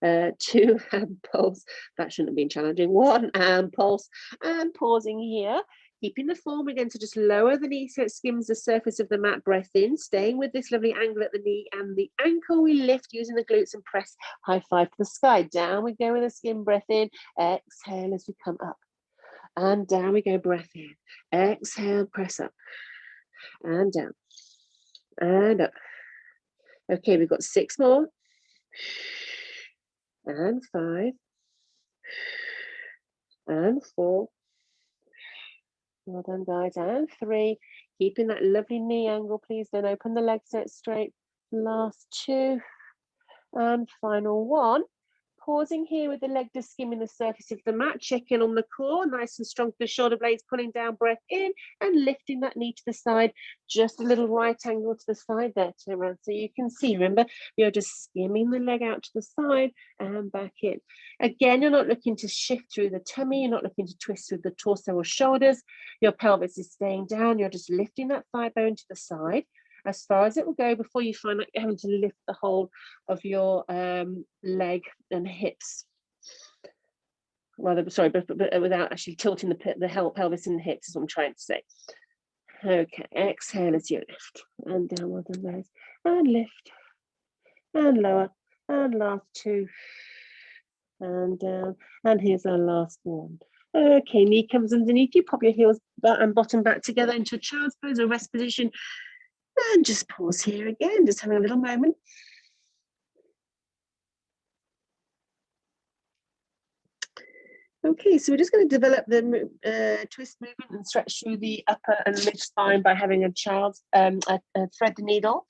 2 and pulse. That shouldn't have been challenging. 1 and pulse, and pausing here. Keeping the form, we're going to just lower the knee so it skims the surface of the mat. Breath in, staying with this lovely angle at the knee and the ankle. We lift using the glutes and press. High five to the sky. Down we go with a skim. Breath in. Exhale as we come up. And down we go. Breath in. Exhale, press up. And down. And up. Okay, we've got 6 more. And 5. And 4. Well done, guys. And 3. Keeping that lovely knee angle, please. Then open the leg so it's straight. Last 2. And final 1. pausing here with the leg just skimming the surface of the mat, checking on the core, nice and strong for the shoulder blades, pulling down, breath in, and lifting that knee to the side, just a little right angle to the side there, turn around so you can see. Remember, you're just skimming the leg out to the side and back in. Again, you're not looking to shift through the tummy, you're not looking to twist through the torso or shoulders, your pelvis is staying down, you're just lifting that thigh bone to the side as far as it will go before you find like you're having to lift the whole of your leg and hips. Rather, sorry, but without actually tilting the pelvis and the hips is what I'm trying to say. Okay, exhale as you lift and downward and raise and lift and lower and last two and down, and here's our last one. Okay, knee comes underneath you, pop your heels and bottom back together into a child's pose or rest position. And just pause here again, just having a little moment. Okay, so we're just going to develop the twist movement and stretch through the upper and mid spine by having a child's thread the needle.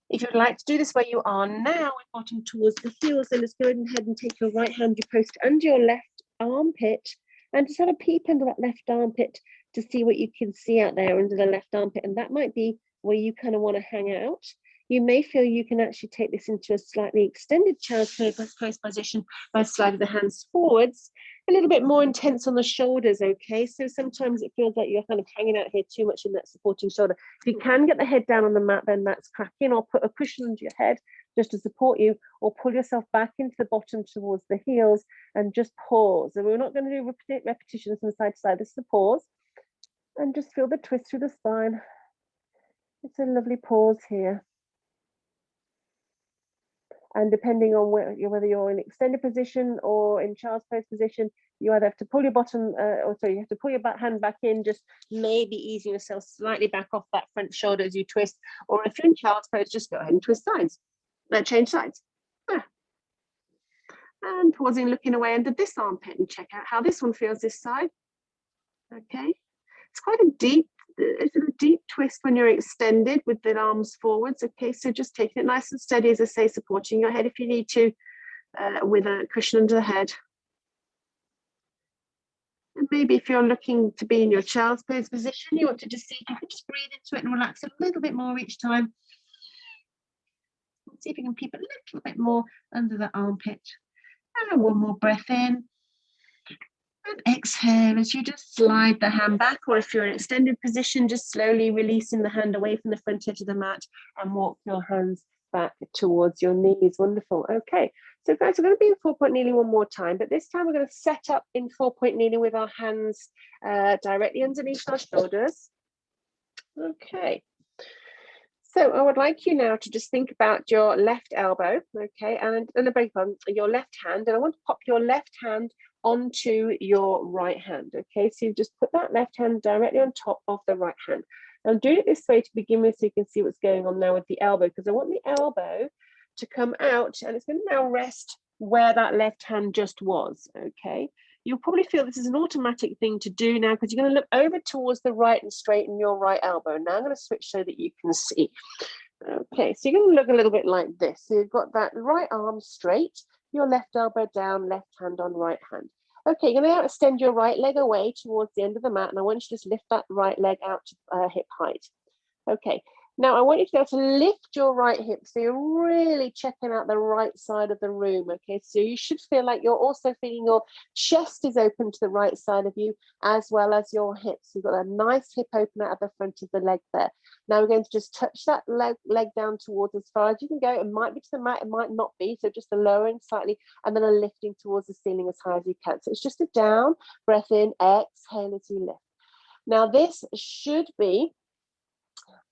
If you'd like to do this where you are now, with bottom towards the heels, then just go ahead and take your right hand, you post it under your left armpit, and just have a peep under that left armpit to see what you can see out there under the left armpit, and that might be where you kind of want to hang out. You may feel you can actually take this into a slightly extended child's pose position by sliding the hands forwards, a little bit more intense on the shoulders, okay? So sometimes it feels like you're kind of hanging out here too much in that supporting shoulder. If you can get the head down on the mat, then that's cracking, or put a cushion under your head just to support you, or pull yourself back into the bottom towards the heels and just pause. And we're not going to do repetitions from side to side, this is a pause. And just feel the twist through the spine. It's a lovely pause here. And depending on whether you're in extended position or in child's pose position, you either have to pull your bottom, you have to pull your hand back in, just maybe easing yourself slightly back off that front shoulder as you twist. Or if you're in child's pose, just go ahead and twist sides, change sides. And pausing, looking away under this armpit and check out how this one feels this side. Okay, it's quite a deep twist when you're extended with the arms forwards. Okay, so just taking it nice and steady, as I say, supporting your head if you need to, with a cushion under the head. And maybe if you're looking to be in your child's pose position, you want to just see if you can just breathe into it and relax a little bit more each time. See if you can keep a little bit more under the armpit. And one more breath in. And exhale as you just slide the hand back, or if you're in extended position, just slowly releasing the hand away from the front edge of the mat and walk your hands back towards your knees. Wonderful. Okay, so guys, we're going to be in 4-point kneeling one more time, but this time we're going to set up in 4-point kneeling with our hands directly underneath our shoulders. Okay. So I would like you now to just think about your left elbow, okay, and I beg your left hand, and I want to pop your left hand onto your right hand, okay? So you just put that left hand directly on top of the right hand. I'm doing it this way to begin with so you can see what's going on now with the elbow, because I want the elbow to come out and it's going to now rest where that left hand just was, okay? You'll probably feel this is an automatic thing to do now because you're going to look over towards the right and straighten your right elbow. Now I'm going to switch so that you can see. Okay, so you're going to look a little bit like this. So you've got that right arm straight, your left elbow down, left hand on right hand. Okay, you're going to now extend your right leg away towards the end of the mat, and I want you to just lift that right leg out to hip height. Okay, now I want you to be able to lift your right hip, so you're really checking out the right side of the room. Okay, so you should feel like you're also feeling your chest is open to the right side of you, as well as your hips. You've got a nice hip open out of the front of the leg there. Now we're going to just touch that leg down towards as far as you can go. It might be to the mat, it might not be, so just a lowering slightly, and then a lifting towards the ceiling as high as you can. So it's just a down, breath in, exhale as you lift. Now this should be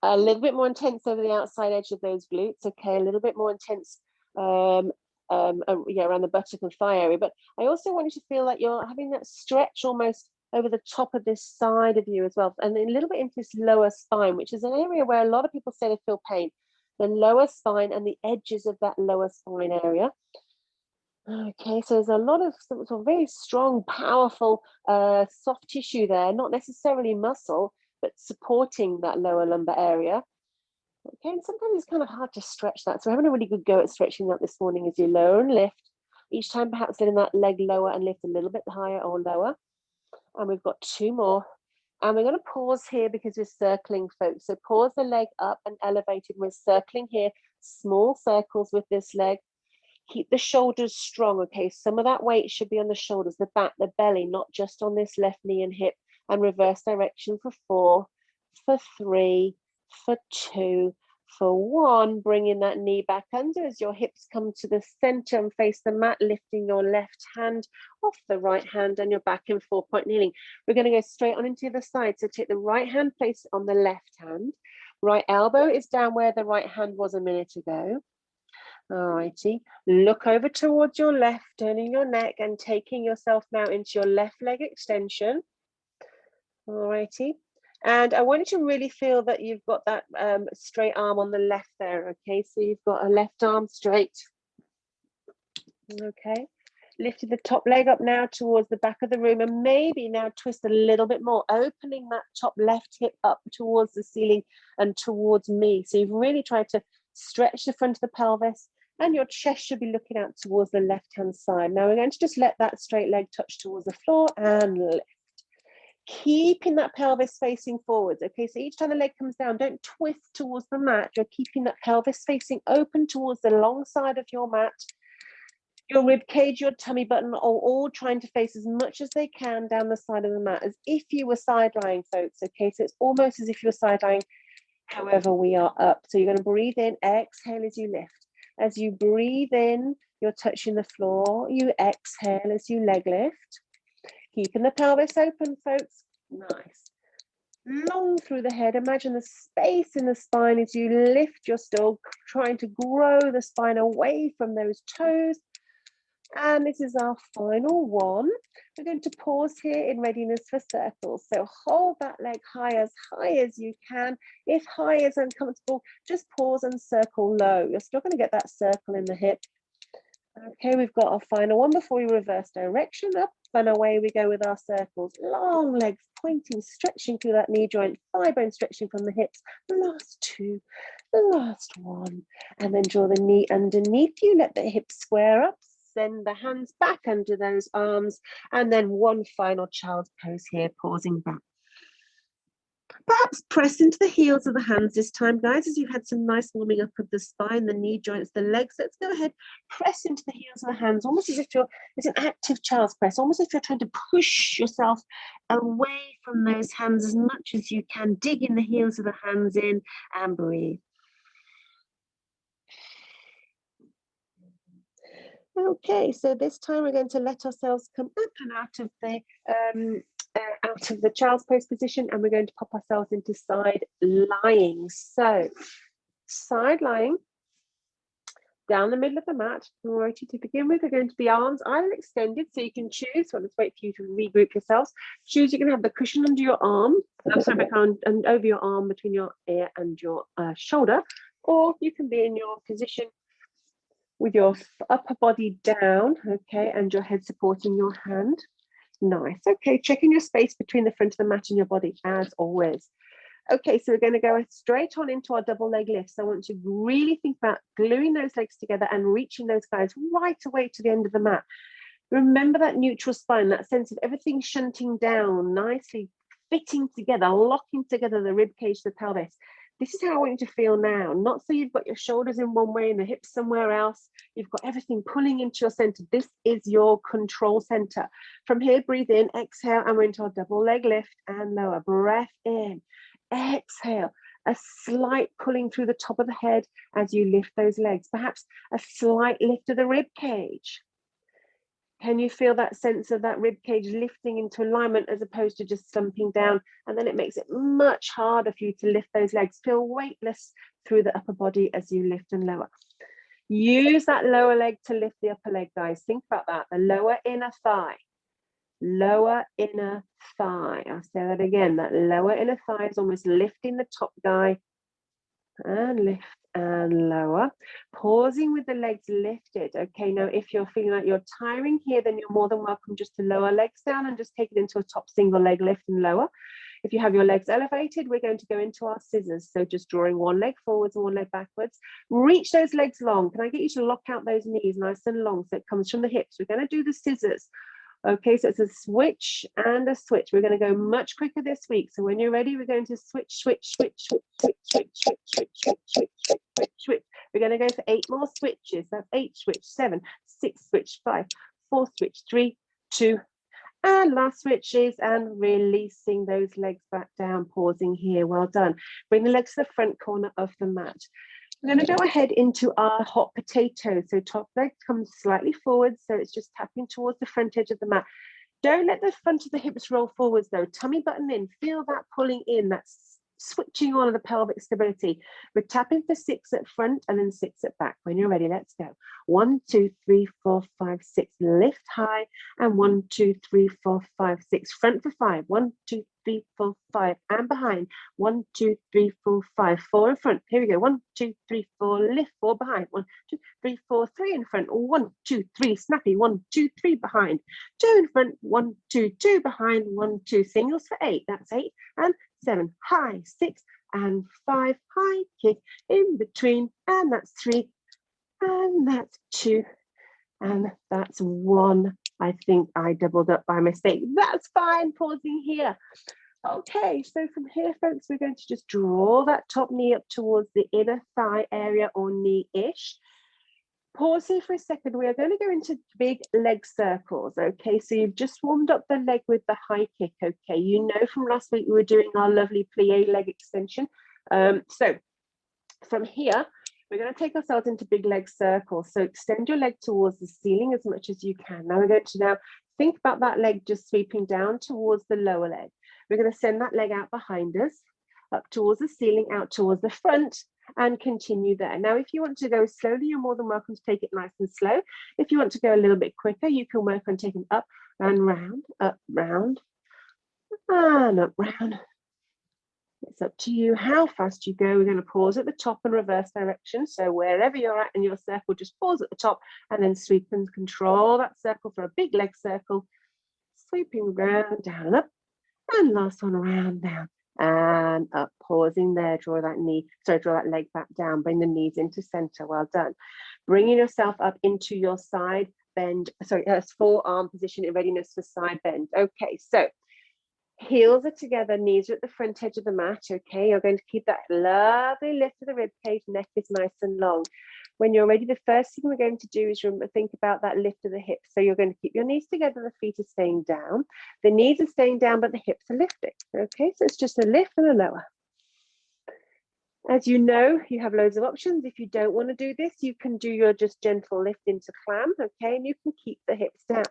a little bit more intense over the outside edge of those glutes, okay, a little bit more intense around the buttock and thigh area. But I also want you to feel like you're having that stretch almost over the top of this side of you as well, and a little bit into this lower spine, which is an area where a lot of people say they feel pain. The lower spine and the edges of that lower spine area. Okay, so there's a lot of sort of very strong, powerful, soft tissue there, not necessarily muscle, but supporting that lower lumbar area. Okay, and sometimes it's kind of hard to stretch that. So having a really good go at stretching that this morning as you lower and lift, Each time perhaps letting that leg lower and lift a little bit higher or lower. And we've got 2 more. And we're going to pause here because we're circling, folks. So pause the leg up and elevate it. We're circling here, small circles with this leg. Keep the shoulders strong, okay? Some of that weight should be on the shoulders, the back, the belly, not just on this left knee and hip. And reverse direction for 4, for 3, for 2, for 1. Bringing that knee back under as your hips come to the center and face the mat, lifting your left hand off the right hand and you're back in 4-point kneeling. We're going to go straight on into the other side. So take the right hand, place it on the left hand. Right elbow is down where the right hand was a minute ago. All righty, look over towards your left, turning your neck and taking yourself now into your left leg extension. All righty, and I want you to really feel that you've got that straight arm on the left there, okay? So you've got a left arm straight, okay? Lifting the top leg up now towards the back of the room and maybe now twist a little bit more, opening that top left hip up towards the ceiling and towards me. So you've really tried to stretch the front of the pelvis and your chest should be looking out towards the left-hand side. Now we're going to just let that straight leg touch towards the floor and lift. Keeping that pelvis facing forwards, okay? So each time the leg comes down, don't twist towards the mat. You're keeping that pelvis facing open towards the long side of your mat. Your rib cage, your tummy button are all trying to face as much as they can down the side of the mat, as if you were side lying, folks, okay? So it's almost as if you're side lying. However, we are up. So you're going to breathe in, exhale as you lift. As you breathe in, you're touching the floor. You exhale as you leg lift. Keeping the pelvis open, folks. Nice. Long through the head. Imagine the space in the spine as you lift. You're still trying to grow the spine away from those toes. And this is our final one. We're going to pause here in readiness for circles. So hold that leg high as you can. If high is uncomfortable, just pause and circle low. You're still going to get that circle in the hip. Okay, we've got our final one before we reverse direction up and away we go with our circles. Long legs pointing, stretching through that knee joint, thigh bone stretching from the hips. The last 2, the last 1. And then draw the knee underneath you, let the hips square up. Send the hands back under those arms and then one final child's pose here, pausing back. Perhaps press into the heels of the hands this time, guys, as you've had some nice warming up of the spine, the knee joints, the legs. Let's go ahead, press into the heels of the hands, almost as if it's an active child's press, almost as if you're trying to push yourself away from those hands as much as you can. Dig in the heels of the hands in and breathe. Okay, so this time we're going to let ourselves come up and out of the child's pose position, and we're going to pop ourselves into side lying. So side lying down the middle of the mat. Alrighty, to begin with, we're going to be arms either extended, so you can choose. Well, let's wait for you to regroup yourselves. Choose. You can have the cushion under your arm, and over your arm between your ear and your shoulder, or you can be in your position with your upper body down, okay, and your head supporting your hand. Nice. Okay, checking your space between the front of the mat and your body as always. Okay, so we're going to go straight on into our double leg lifts. I want you to really think about gluing those legs together and reaching those guys right away to the end of the mat. Remember that neutral spine, that sense of everything shunting down, nicely fitting together, locking together the rib cage, the pelvis. This is how I want you to feel now, not so you've got your shoulders in one way and the hips somewhere else. You've got everything pulling into your center. This is your control center. From here, breathe in, exhale, and we're into our double leg lift and lower. Breath in, exhale, a slight pulling through the top of the head as you lift those legs. Perhaps a slight lift of the rib cage. Can you feel that sense of that rib cage lifting into alignment as opposed to just slumping down? And then it makes it much harder for you to lift those legs. Feel weightless through the upper body as you lift and lower. Use that lower leg to lift the upper leg, guys. Think about that. The lower inner thigh. Lower inner thigh. I'll say that again. That lower inner thigh is almost lifting the top guy. And lift and lower, pausing with the legs lifted. Okay, now if you're feeling like you're tiring here, then you're more than welcome just to lower legs down and just take it into a top single leg lift and lower. If you have your legs elevated, we're going to go into our scissors. So just drawing one leg forwards and one leg backwards. Reach those legs long. Can I get you to lock out those knees nice and long so it comes from the hips? We're going to do the scissors. Okay, so it's a switch and a switch. We're going to go much quicker this week. So when you're ready, we're going to switch, switch, switch, switch, switch, switch, switch, switch, switch, switch, switch, switch, switch. We're going to go for 8 more switches. That's 8 switch, 7, 6 switch, 5, 4 switch, 3, 2, and last switches, and releasing those legs back down, pausing here. Well done. Bring the legs to the front corner of the mat. We're going to go ahead into our hot potato. So top leg comes slightly forward, so it's just tapping towards the front edge of the mat. Don't let the front of the hips roll forwards though. Tummy button in, feel that pulling in, that's switching on the pelvic stability. We're tapping for 6 at front and then 6 at back. When you're ready, let's go. 1, 2, 3, 4, 5, 6. Lift high, and 1, 2, 3, 4, 5, 6. Front for 5. 1, 2, 3, 4, 5. And behind. 1, 2, 3, 4, 5. 4 in front. Here we go. 1, 2, 3, 4. Lift. 4 behind. 1, 2, 3, 4. 3 in front. 1, 2, 3. Snappy. 1, 2, 3 behind. 2 in front. 1, 2, 2 behind. 1, 2. Singles for 8. That's 8. And 7, high, 6, and 5, high, kick in between, and that's 3, and that's 2, and that's 1. I think I doubled up by mistake. That's fine, pausing here. Okay, so from here, folks, we're going to just draw that top knee up towards the inner thigh area or knee-ish. Pause here for a second. We are going to go into big leg circles. Okay, so you've just warmed up the leg with the high kick. Okay, you know from last week we were doing our lovely plie leg extension. So from here, we're going to take ourselves into big leg circles. So extend your leg towards the ceiling as much as you can. Now we're going to now think about that leg just sweeping down towards the lower leg. We're going to send that leg out behind us, up towards the ceiling, out towards the front, and continue there. Now, if you want to go slowly, you're more than welcome to take it nice and slow. If you want to go a little bit quicker, you can work on taking up and round, and up, round. It's up to you how fast you go. We're going to pause at the top and reverse direction. So wherever you're at in your circle, just pause at the top and then sweep and control that circle for a big leg circle. Sweeping round, down, and up. And last one, around, down, and up, pausing there. Draw that leg back down, bring the knees into center. Well done. Bringing yourself up into your side bend, forearm position in readiness for side bend. Okay, so heels are together, knees are at the front edge of the mat. Okay, you're going to keep that lovely lift of the rib cage, neck is nice and long. When you're ready, the first thing we're going to do is think about that lift of the hips. So you're going to keep your knees together, the feet are staying down. The knees are staying down, but the hips are lifting. Okay, so it's just a lift and a lower. As you know, you have loads of options. If you don't want to do this, you can do your just gentle lift into clam, okay, and you can keep the hips down.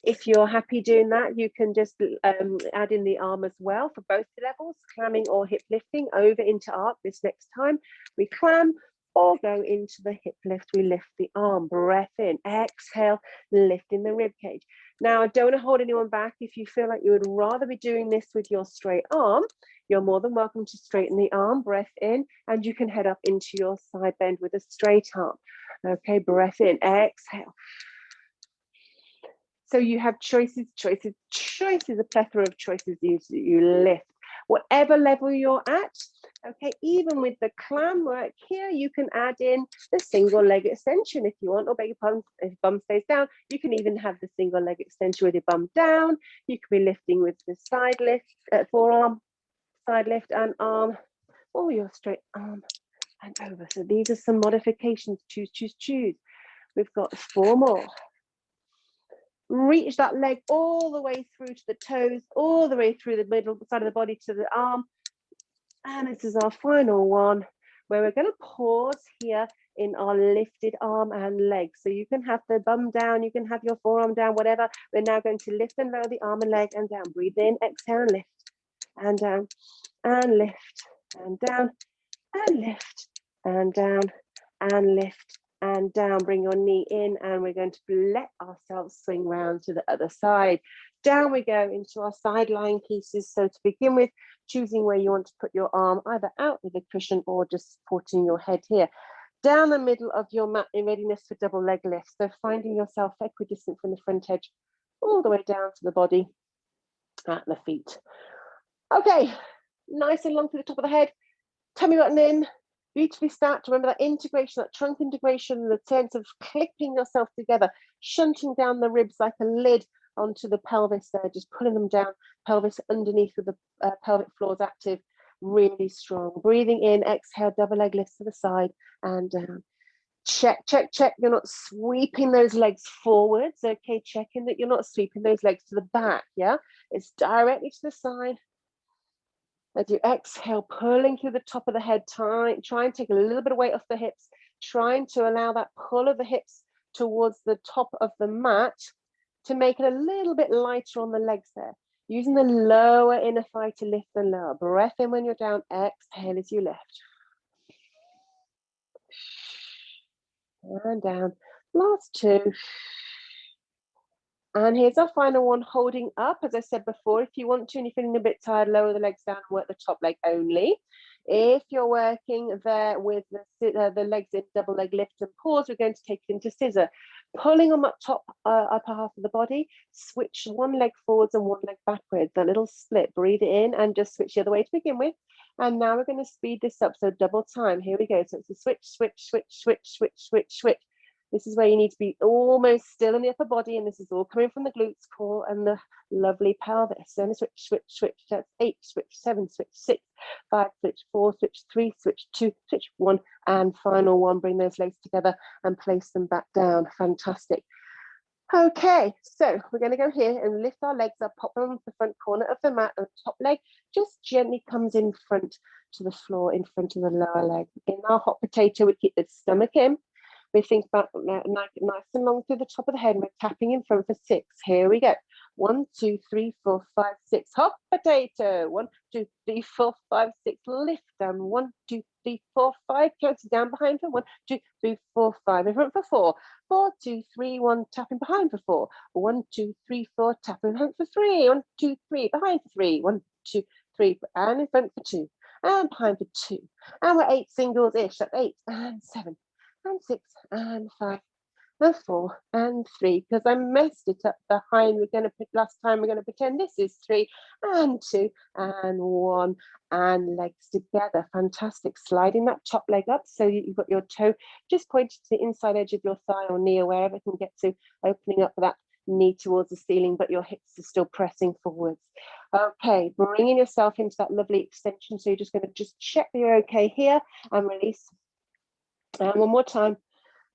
If you're happy doing that, you can just add in the arm as well for both levels, clamming or hip lifting over into arc. This next time we clam or go into the hip lift, we lift the arm, breath in, exhale, lifting the rib cage. Now, I don't want to hold anyone back. If you feel like you would rather be doing this with your straight arm, you're more than welcome to straighten the arm, breath in, and you can head up into your side bend with a straight arm. Okay, breath in, exhale. So you have choices, a plethora of choices you lift. Whatever level you're at, okay, even with the clam work here, you can add in the single leg extension if you want, or beg your pardon, if bum stays down, you can even have the single leg extension with your bum down. You can be lifting with the side lift, forearm, side lift and arm, or your straight arm and over. So these are some modifications, choose, choose, choose. We've got 4 more. Reach that leg all the way through to the toes, all the way through the middle side of the body to the arm. And this is our final one, where we're going to pause here in our lifted arm and leg. So you can have the bum down, you can have your forearm down, whatever. We're now going to lift and lower the arm and leg and down. Breathe in, exhale, and lift, and down, and lift, and down, and lift, and down, and lift, and down. Bring your knee in, and we're going to let ourselves swing round to the other side. Down we go into our side lying pieces. So to begin with, choosing where you want to put your arm, either out with a cushion or just supporting your head here. Down the middle of your mat in readiness for double leg lift. So finding yourself equidistant from the front edge all the way down to the body at the feet. Okay, nice and long to the top of the head. Tummy button in, beautifully stacked. Remember that integration, that trunk integration, the sense of clipping yourself together, shunting down the ribs like a lid onto the pelvis there, just pulling them down, pelvis underneath with the pelvic floors active, really strong. Breathing in, exhale, double leg lifts to the side and down. Check, check, check. You're not sweeping those legs forwards. Okay, checking that you're not sweeping those legs to the back. Yeah, it's directly to the side. As you exhale, pulling through the top of the head, try and take a little bit of weight off the hips, trying to allow that pull of the hips towards the top of the mat to make it a little bit lighter on the legs there. Using the lower inner thigh to lift the lower. Breath in when you're down, exhale as you lift. And down. Last two. And here's our final one, holding up. As I said before, if you want to and you're feeling a bit tired, lower the legs down and work the top leg only. If you're working there with the legs in double leg lift and pause, we're going to take it into scissor. Pulling on that top upper half of the body, switch one leg forwards and one leg backwards, a little split. Breathe it in and just switch the other way to begin with. And now we're going to speed this up, so double time. Here we go. So it's a switch, switch, switch, switch, switch, switch, switch. This is where you need to be almost still in the upper body, and this is all coming from the glutes, core, and the lovely pelvis. Then switch, switch, switch. That's 8, switch 7, switch 6, 5, switch 4, switch 3, switch 2, switch 1, and final one. Bring those legs together and place them back down. Fantastic. Okay, so we're going to go here and lift our legs up, pop them on the front corner of the mat, and the top leg just gently comes in front to the floor, in front of the lower leg. In our hot potato, we keep the stomach in. We think back nice and long through the top of the head. And we're tapping in front for 6. Here we go. 1, 2, 3, 4, 5, 6. Hop potato. 1, 2, 3, 4, 5, 6. Lift down. 1, 2, 3, 4, 5. Curtsy down behind for 1, 2, 3, 4, 5. In front for 4. 4, 2, 3, 1. Tapping behind for 4. 1, 2, 3, 4. Tapping behind for 3. 1, 2, 3. Behind for 3. 1, 2, 3. And in front for 2. And behind for 2. And we're 8 singles-ish. That's 8 and 7. And 6 and 5 and 4 and 3, because I messed it up behind. We're going to put last time, we're going to pretend this is 3 and 2 and 1, and legs together. Fantastic. Sliding that top leg up so you've got your toe just pointed to the inside edge of your thigh or knee, or wherever it can get to, opening up that knee towards the ceiling, but your hips are still pressing forwards. Okay, bringing yourself into that lovely extension. So you're just going to just check that you're okay here and release. And one more time,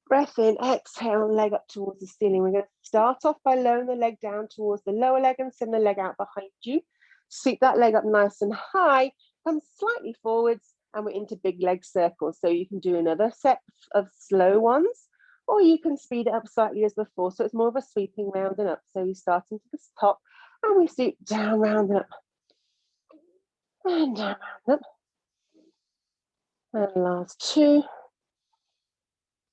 breath in, exhale, leg up towards the ceiling. We're going to start off by lowering the leg down towards the lower leg and send the leg out behind you. Sweep that leg up nice and high, come slightly forwards, and we're into big leg circles. So you can do another set of slow ones, or you can speed it up slightly as before. So it's more of a sweeping round and up. So you start into the top, and we sweep down, round and up, and down, round and up. And last 2.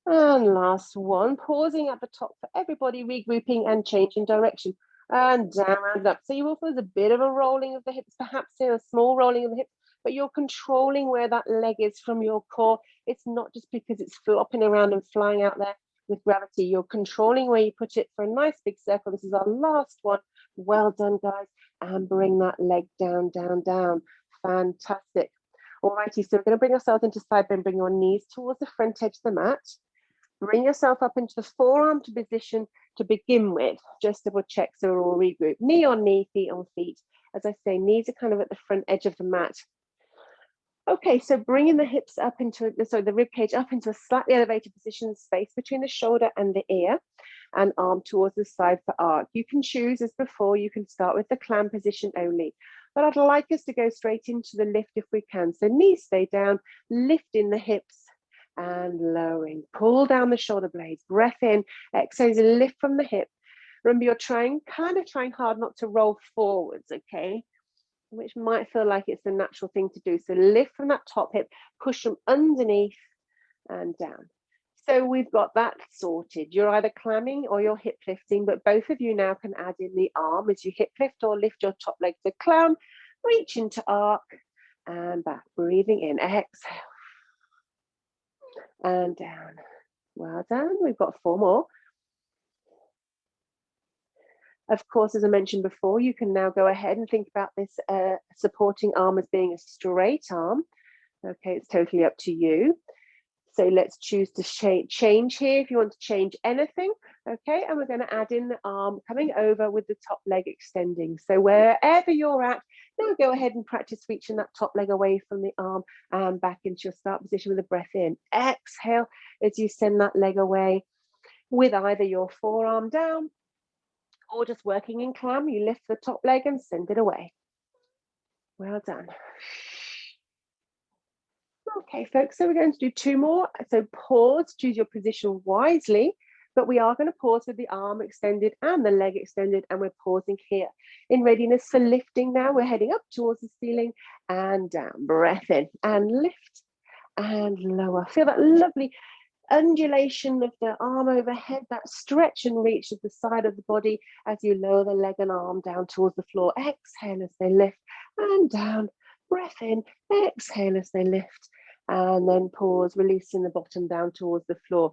And last one, pausing at the top for everybody, regrouping and changing direction. And down, round up. So you will feel there's a bit of a rolling of the hips, perhaps here, a small rolling of the hips, but you're controlling where that leg is from your core. It's not just because it's flopping around and flying out there with gravity. You're controlling where you put it for a nice big circle. This is our last one. Well done, guys. And bring that leg down, down, down. Fantastic. Alrighty, so we're going to bring ourselves into side bend, bring your knees towards the front edge of the mat. Bring yourself up into the forearm to position to begin with. Just double check so we're all regrouped. Knee on knee, feet on feet. As I say, knees are kind of at the front edge of the mat. Okay, so bringing the hips up into, the rib cage up into a slightly elevated position, space between the shoulder and the ear, and arm towards the side for arc. You can choose, as before, you can start with the clam position only. But I'd like us to go straight into the lift if we can. So knees stay down, lifting the hips, and lowering. Pull down the shoulder blades. Breath in, exhale, lift from the hip. Remember, you're trying hard not to roll forwards, okay? Which might feel like it's the natural thing to do. So lift from that top hip, push from underneath and down. So we've got that sorted. You're either clamming or you're hip lifting, but both of you now can add in the arm as you hip lift or lift your top leg to clam, reach into arc and back. Breathing in, exhale. And down. Well done. We've got 4 more. Of course, as I mentioned before, you can now go ahead and think about this supporting arm as being a straight arm. Okay, it's totally up to you. So let's choose to change here if you want to change anything. Okay, and we're going to add in the arm coming over with the top leg extending. So wherever you're at, now go ahead and practice reaching that top leg away from the arm and back into your start position with a breath in. Exhale as you send that leg away with either your forearm down or just working in clam. You lift the top leg and send it away. Well done. Okay, folks, so we're going to do 2 more. So pause, choose your position wisely, but we are going to pause with the arm extended and the leg extended, and we're pausing here. In readiness for lifting now, we're heading up towards the ceiling and down. Breath in and lift and lower. Feel that lovely undulation of the arm overhead, that stretch and reach of the side of the body as you lower the leg and arm down towards the floor. Exhale as they lift and down. Breath in, exhale as they lift, and then pause, releasing the bottom down towards the floor.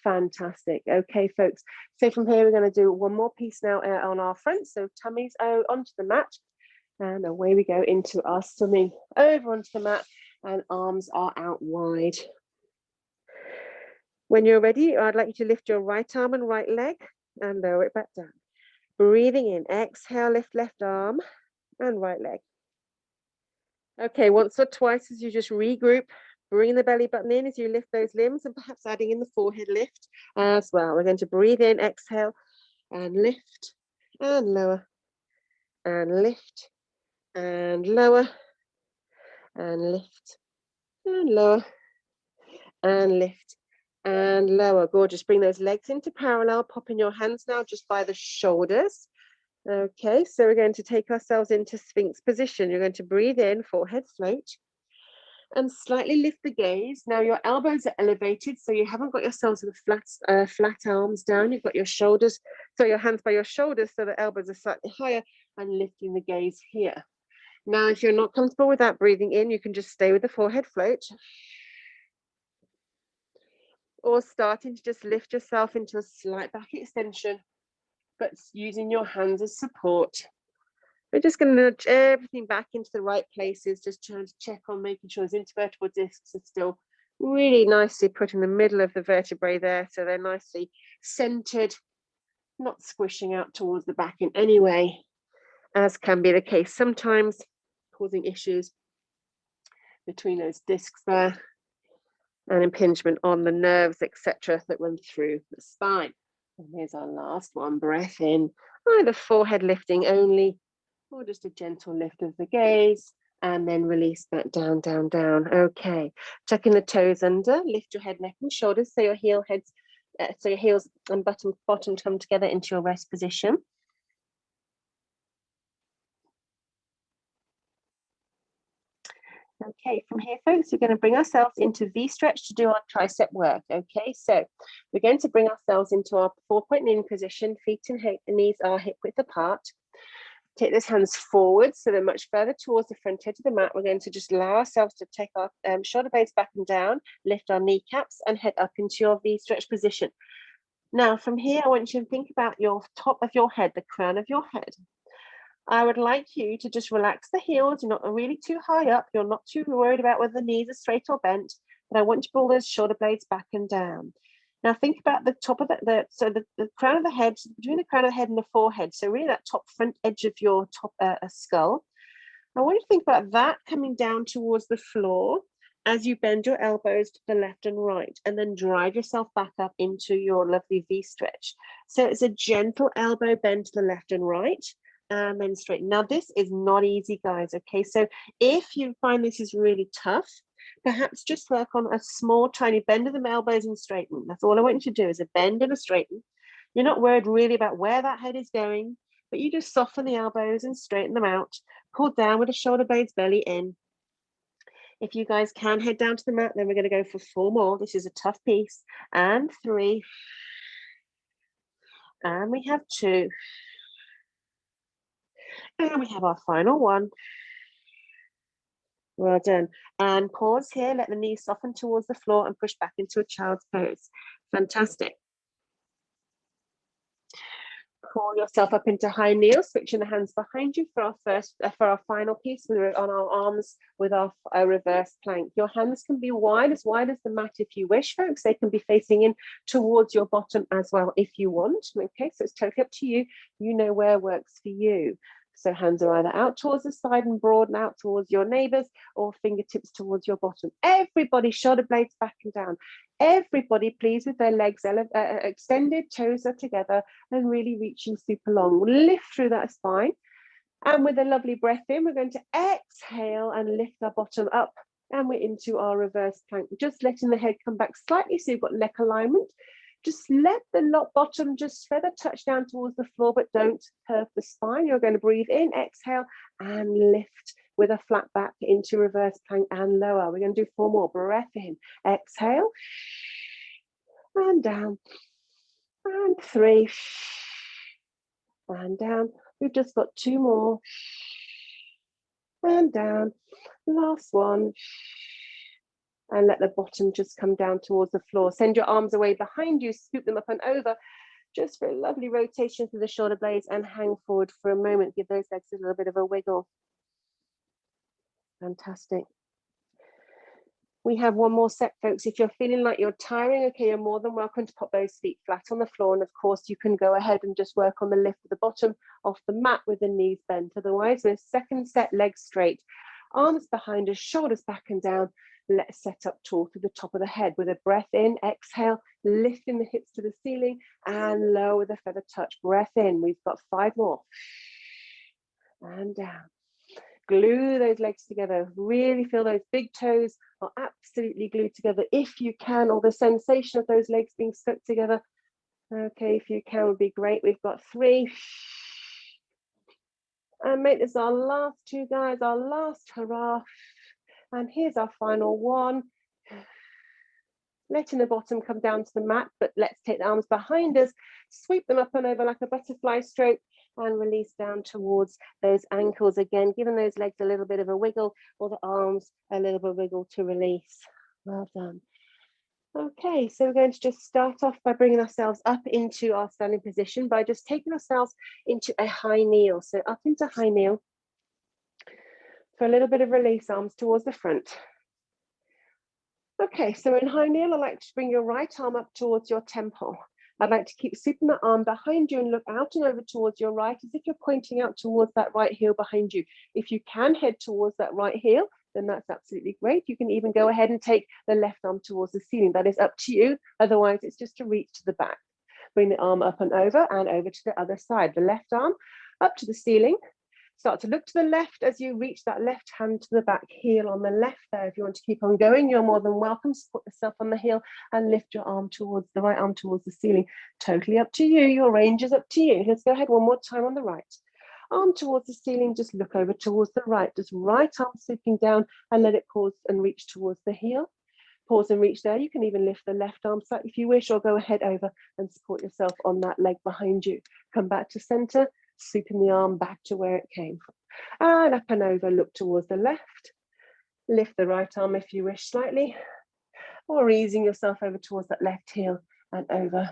Fantastic. Okay, folks. So from here, we're going to do 1 more piece now on our front. So tummies onto the mat, and away we go into our swimming over onto the mat, and arms are out wide. When you're ready, I'd like you to lift your right arm and right leg and lower it back down. Breathing in, exhale, lift left arm and right leg. Okay, once or twice as you just regroup, bring the belly button in as you lift those limbs, and perhaps adding in the forehead lift as well. We're going to breathe in, exhale, and lift, and lower, and lift, and lower, and lift, and lower, and lift, and lower. Gorgeous. Bring those legs into parallel, popping your hands now just by the shoulders. Okay, so we're going to take ourselves into Sphinx position. You're going to breathe in, forehead float, and slightly lift the gaze. Now your elbows are elevated, so you haven't got yourselves with flat arms down. You've got your shoulders, so your hands by your shoulders, so the elbows are slightly higher, and lifting the gaze here. Now, if you're not comfortable with that breathing in, you can just stay with the forehead float, or starting to just lift yourself into a slight back extension, but using your hands as support. We're just going to nudge everything back into the right places, just trying to check on making sure those intervertebral discs are still really nicely put in the middle of the vertebrae there, so they're nicely centered, not squishing out towards the back in any way, as can be the case sometimes, causing issues between those discs there and impingement on the nerves, etc., that run through the spine. And here's our last one. Breath in, either forehead lifting only, or just a gentle lift of the gaze, and then release back down, down, down. Okay, tucking the toes under, lift your head, neck, and shoulders, so your heels and bottom come together into your rest position. Okay, from here, folks, we're going to bring ourselves into V-stretch to do our tricep work. Okay, so we're going to bring ourselves into our 4-point kneeling position, feet and knees are hip width apart. Take those hands forward so they're much further towards the front edge of the mat. We're going to just allow ourselves to take our shoulder blades back and down, lift our kneecaps, and head up into your V-stretch position. Now, from here, I want you to think about your top of your head, the crown of your head. I would like you to just relax the heels. You're not really too high up. You're not too worried about whether the knees are straight or bent, but I want you to pull those shoulder blades back and down. Now think about the top of the crown of the head, between the crown of the head and the forehead. So really that top front edge of your top skull. I want you to think about that coming down towards the floor as you bend your elbows to the left and right, and then drive yourself back up into your lovely V stretch. So it's a gentle elbow bend to the left and right, and then straighten. Now this is not easy, guys. Okay, so if you find this is really tough, perhaps just work on a small tiny bend of the elbows and straighten. That's all I want you to do, is a bend and a straighten. You're not worried really about where that head is going, but you just soften the elbows and straighten them out. Pull down with the shoulder blades, belly in. If you guys can head down to the mat, then we're going to go for 4 more. This is a tough piece. And 3. And we have 2. And we have our final one. Well done. And pause here, let the knees soften towards the floor and push back into a child's pose. Fantastic. Pull yourself up into high kneel, switching the hands behind you for our final piece. We're on our arms with our reverse plank. Your hands can be wide as the mat if you wish, folks. They can be facing in towards your bottom as well if you want. Okay, so it's totally up to you. You know where works for you. So hands are either out towards the side and broaden out towards your neighbors, or fingertips towards your bottom. Everybody, shoulder blades back and down. Everybody, please, with their legs extended, toes are together, and really reaching super long. We'll lift through that spine. And with a lovely breath in, we're going to exhale and lift our bottom up. And we're into our reverse plank. Just letting the head come back slightly so you've got neck alignment. Just let the bottom just feather touch down towards the floor, but don't curve the spine. You're going to breathe in, exhale, and lift with a flat back into reverse plank and lower. We're going to do 4 more. Breath in, exhale, and down, and 3, and down. We've just got 2 more, and down. Last one. And let the bottom just come down towards the floor. Send your arms away behind you, scoop them up and over, just for a lovely rotation through the shoulder blades, and hang forward for a moment. Give those legs a little bit of a wiggle. Fantastic. We have 1 more set, folks. If you're feeling like you're tiring, okay, you're more than welcome to pop those feet flat on the floor. And of course, you can go ahead and just work on the lift of the bottom off the mat with the knees bent. Otherwise, we're second set, legs straight, arms behind us, shoulders back and down. Let's set up tall to the top of the head with a breath in, exhale, lifting the hips to the ceiling, and lower with a feather touch. Breath in. We've got 5 more. And down. Glue those legs together. Really feel those big toes are absolutely glued together if you can, or the sensation of those legs being stuck together. Okay, if you can, would be great. We've got 3. And make this our last 2, guys, our last hurrah. And here's our final 1. Letting the bottom come down to the mat, but let's take the arms behind us, sweep them up and over like a butterfly stroke, and release down towards those ankles again, giving those legs a little bit of a wiggle, or the arms a little bit of a wiggle to release. Well done. Okay, so we're going to just start off by bringing ourselves up into our standing position by just taking ourselves into a high kneel. So up into high kneel. For a little bit of release, arms towards the front. Okay, so in high kneel, I'd like to bring your right arm up towards your temple. I'd like to keep sweeping that arm behind you and look out and over towards your right, as if you're pointing out towards that right heel behind you. If you can head towards that right heel, then that's absolutely great. You can even go ahead and take the left arm towards the ceiling. That is up to you. Otherwise, it's just to reach to the back. Bring the arm up and over to the other side. The left arm up to the ceiling. Start to look to the left as you reach that left hand to the back, heel on the left there. If you want to keep on going, you're more than welcome. Support yourself on the heel and lift your arm towards the right arm towards the ceiling. Totally up to you. Your range is up to you. Let's go ahead 1 more time on the right. Arm towards the ceiling, just look over towards the right. Just right arm sweeping down and let it pause and reach towards the heel. Pause and reach there. You can even lift the left arm slightly if you wish, or go ahead over and support yourself on that leg behind you. Come back to center. Sweeping the arm back to where it came from. And up and over, look towards the left. Lift the right arm if you wish slightly, or easing yourself over towards that left heel and over,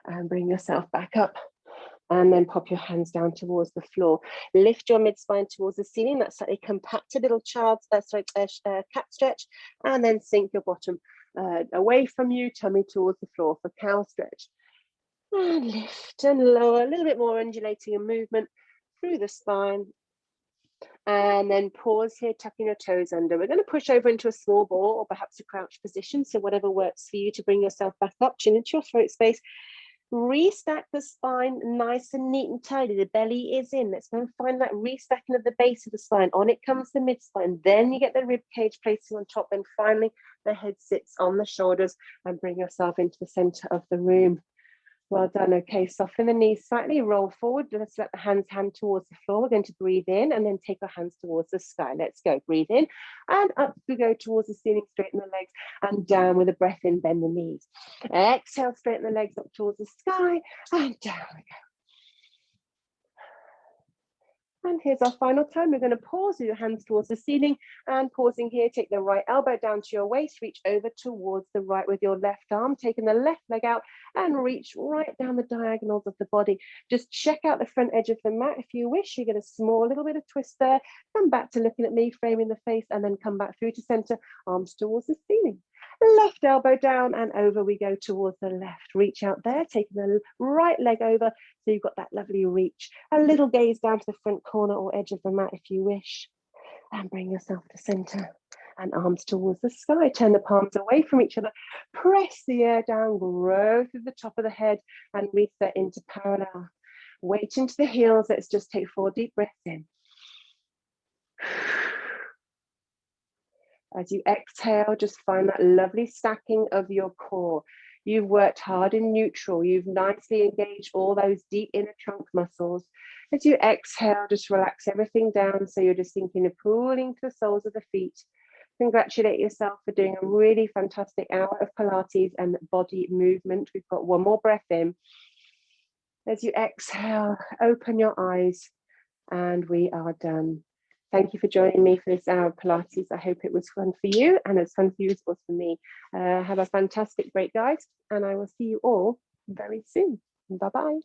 and bring yourself back up. And then pop your hands down towards the floor. Lift your mid-spine towards the ceiling. That's slightly compacted little cat stretch. And then sink your bottom away from you, tummy towards the floor for cow stretch. And lift and lower, a little bit more undulating and movement through the spine. And then pause here, tucking your toes under. We're going to push over into a small ball or perhaps a crouch position. So whatever works for you to bring yourself back up, chin into your throat space. Restack the spine nice and neat and tidy. The belly is in. Let's go and find that restacking of the base of the spine. On it comes the mid spine. Then you get the rib cage placing on top. And finally, the head sits on the shoulders, and bring yourself into the center of the room. Well done. Okay, soften the knees slightly, roll forward. Let's let the hands hand towards the floor. We're going to breathe in and then take our hands towards the sky. Let's go. Breathe in and up we go towards the ceiling, straighten the legs, and down with a breath in, bend the knees. Exhale, straighten the legs up towards the sky, and down we go. And here's our final time. We're going to pause with your hands towards the ceiling, and pausing here, take the right elbow down to your waist, reach over towards the right with your left arm, taking the left leg out and reach right down the diagonals of the body. Just check out the front edge of the mat if you wish. You get a small little bit of twist there. Come back to looking at me, framing the face, and then come back through to center, arms towards the ceiling. Left elbow down and over we go towards the left. Reach out there, taking the right leg over so you've got that lovely reach. A little gaze down to the front corner or edge of the mat if you wish. And bring yourself to center and arms towards the sky. Turn the palms away from each other. Press the air down, grow through the top of the head and reset into parallel. Weight into the heels. Let's just take 4 deep breaths in. As you exhale, just find that lovely stacking of your core. You've worked hard in neutral. You've nicely engaged all those deep inner trunk muscles. As you exhale, just relax everything down. So you're just thinking of pulling to the soles of the feet. Congratulate yourself for doing a really fantastic hour of Pilates and body movement. We've got one more breath in. As you exhale, open your eyes, and we are done. Thank you for joining me for this hour of Pilates. I hope it was fun for you, and it's fun for you as well as for me. Have a fantastic break, guys, and I will see you all very soon. Bye-bye.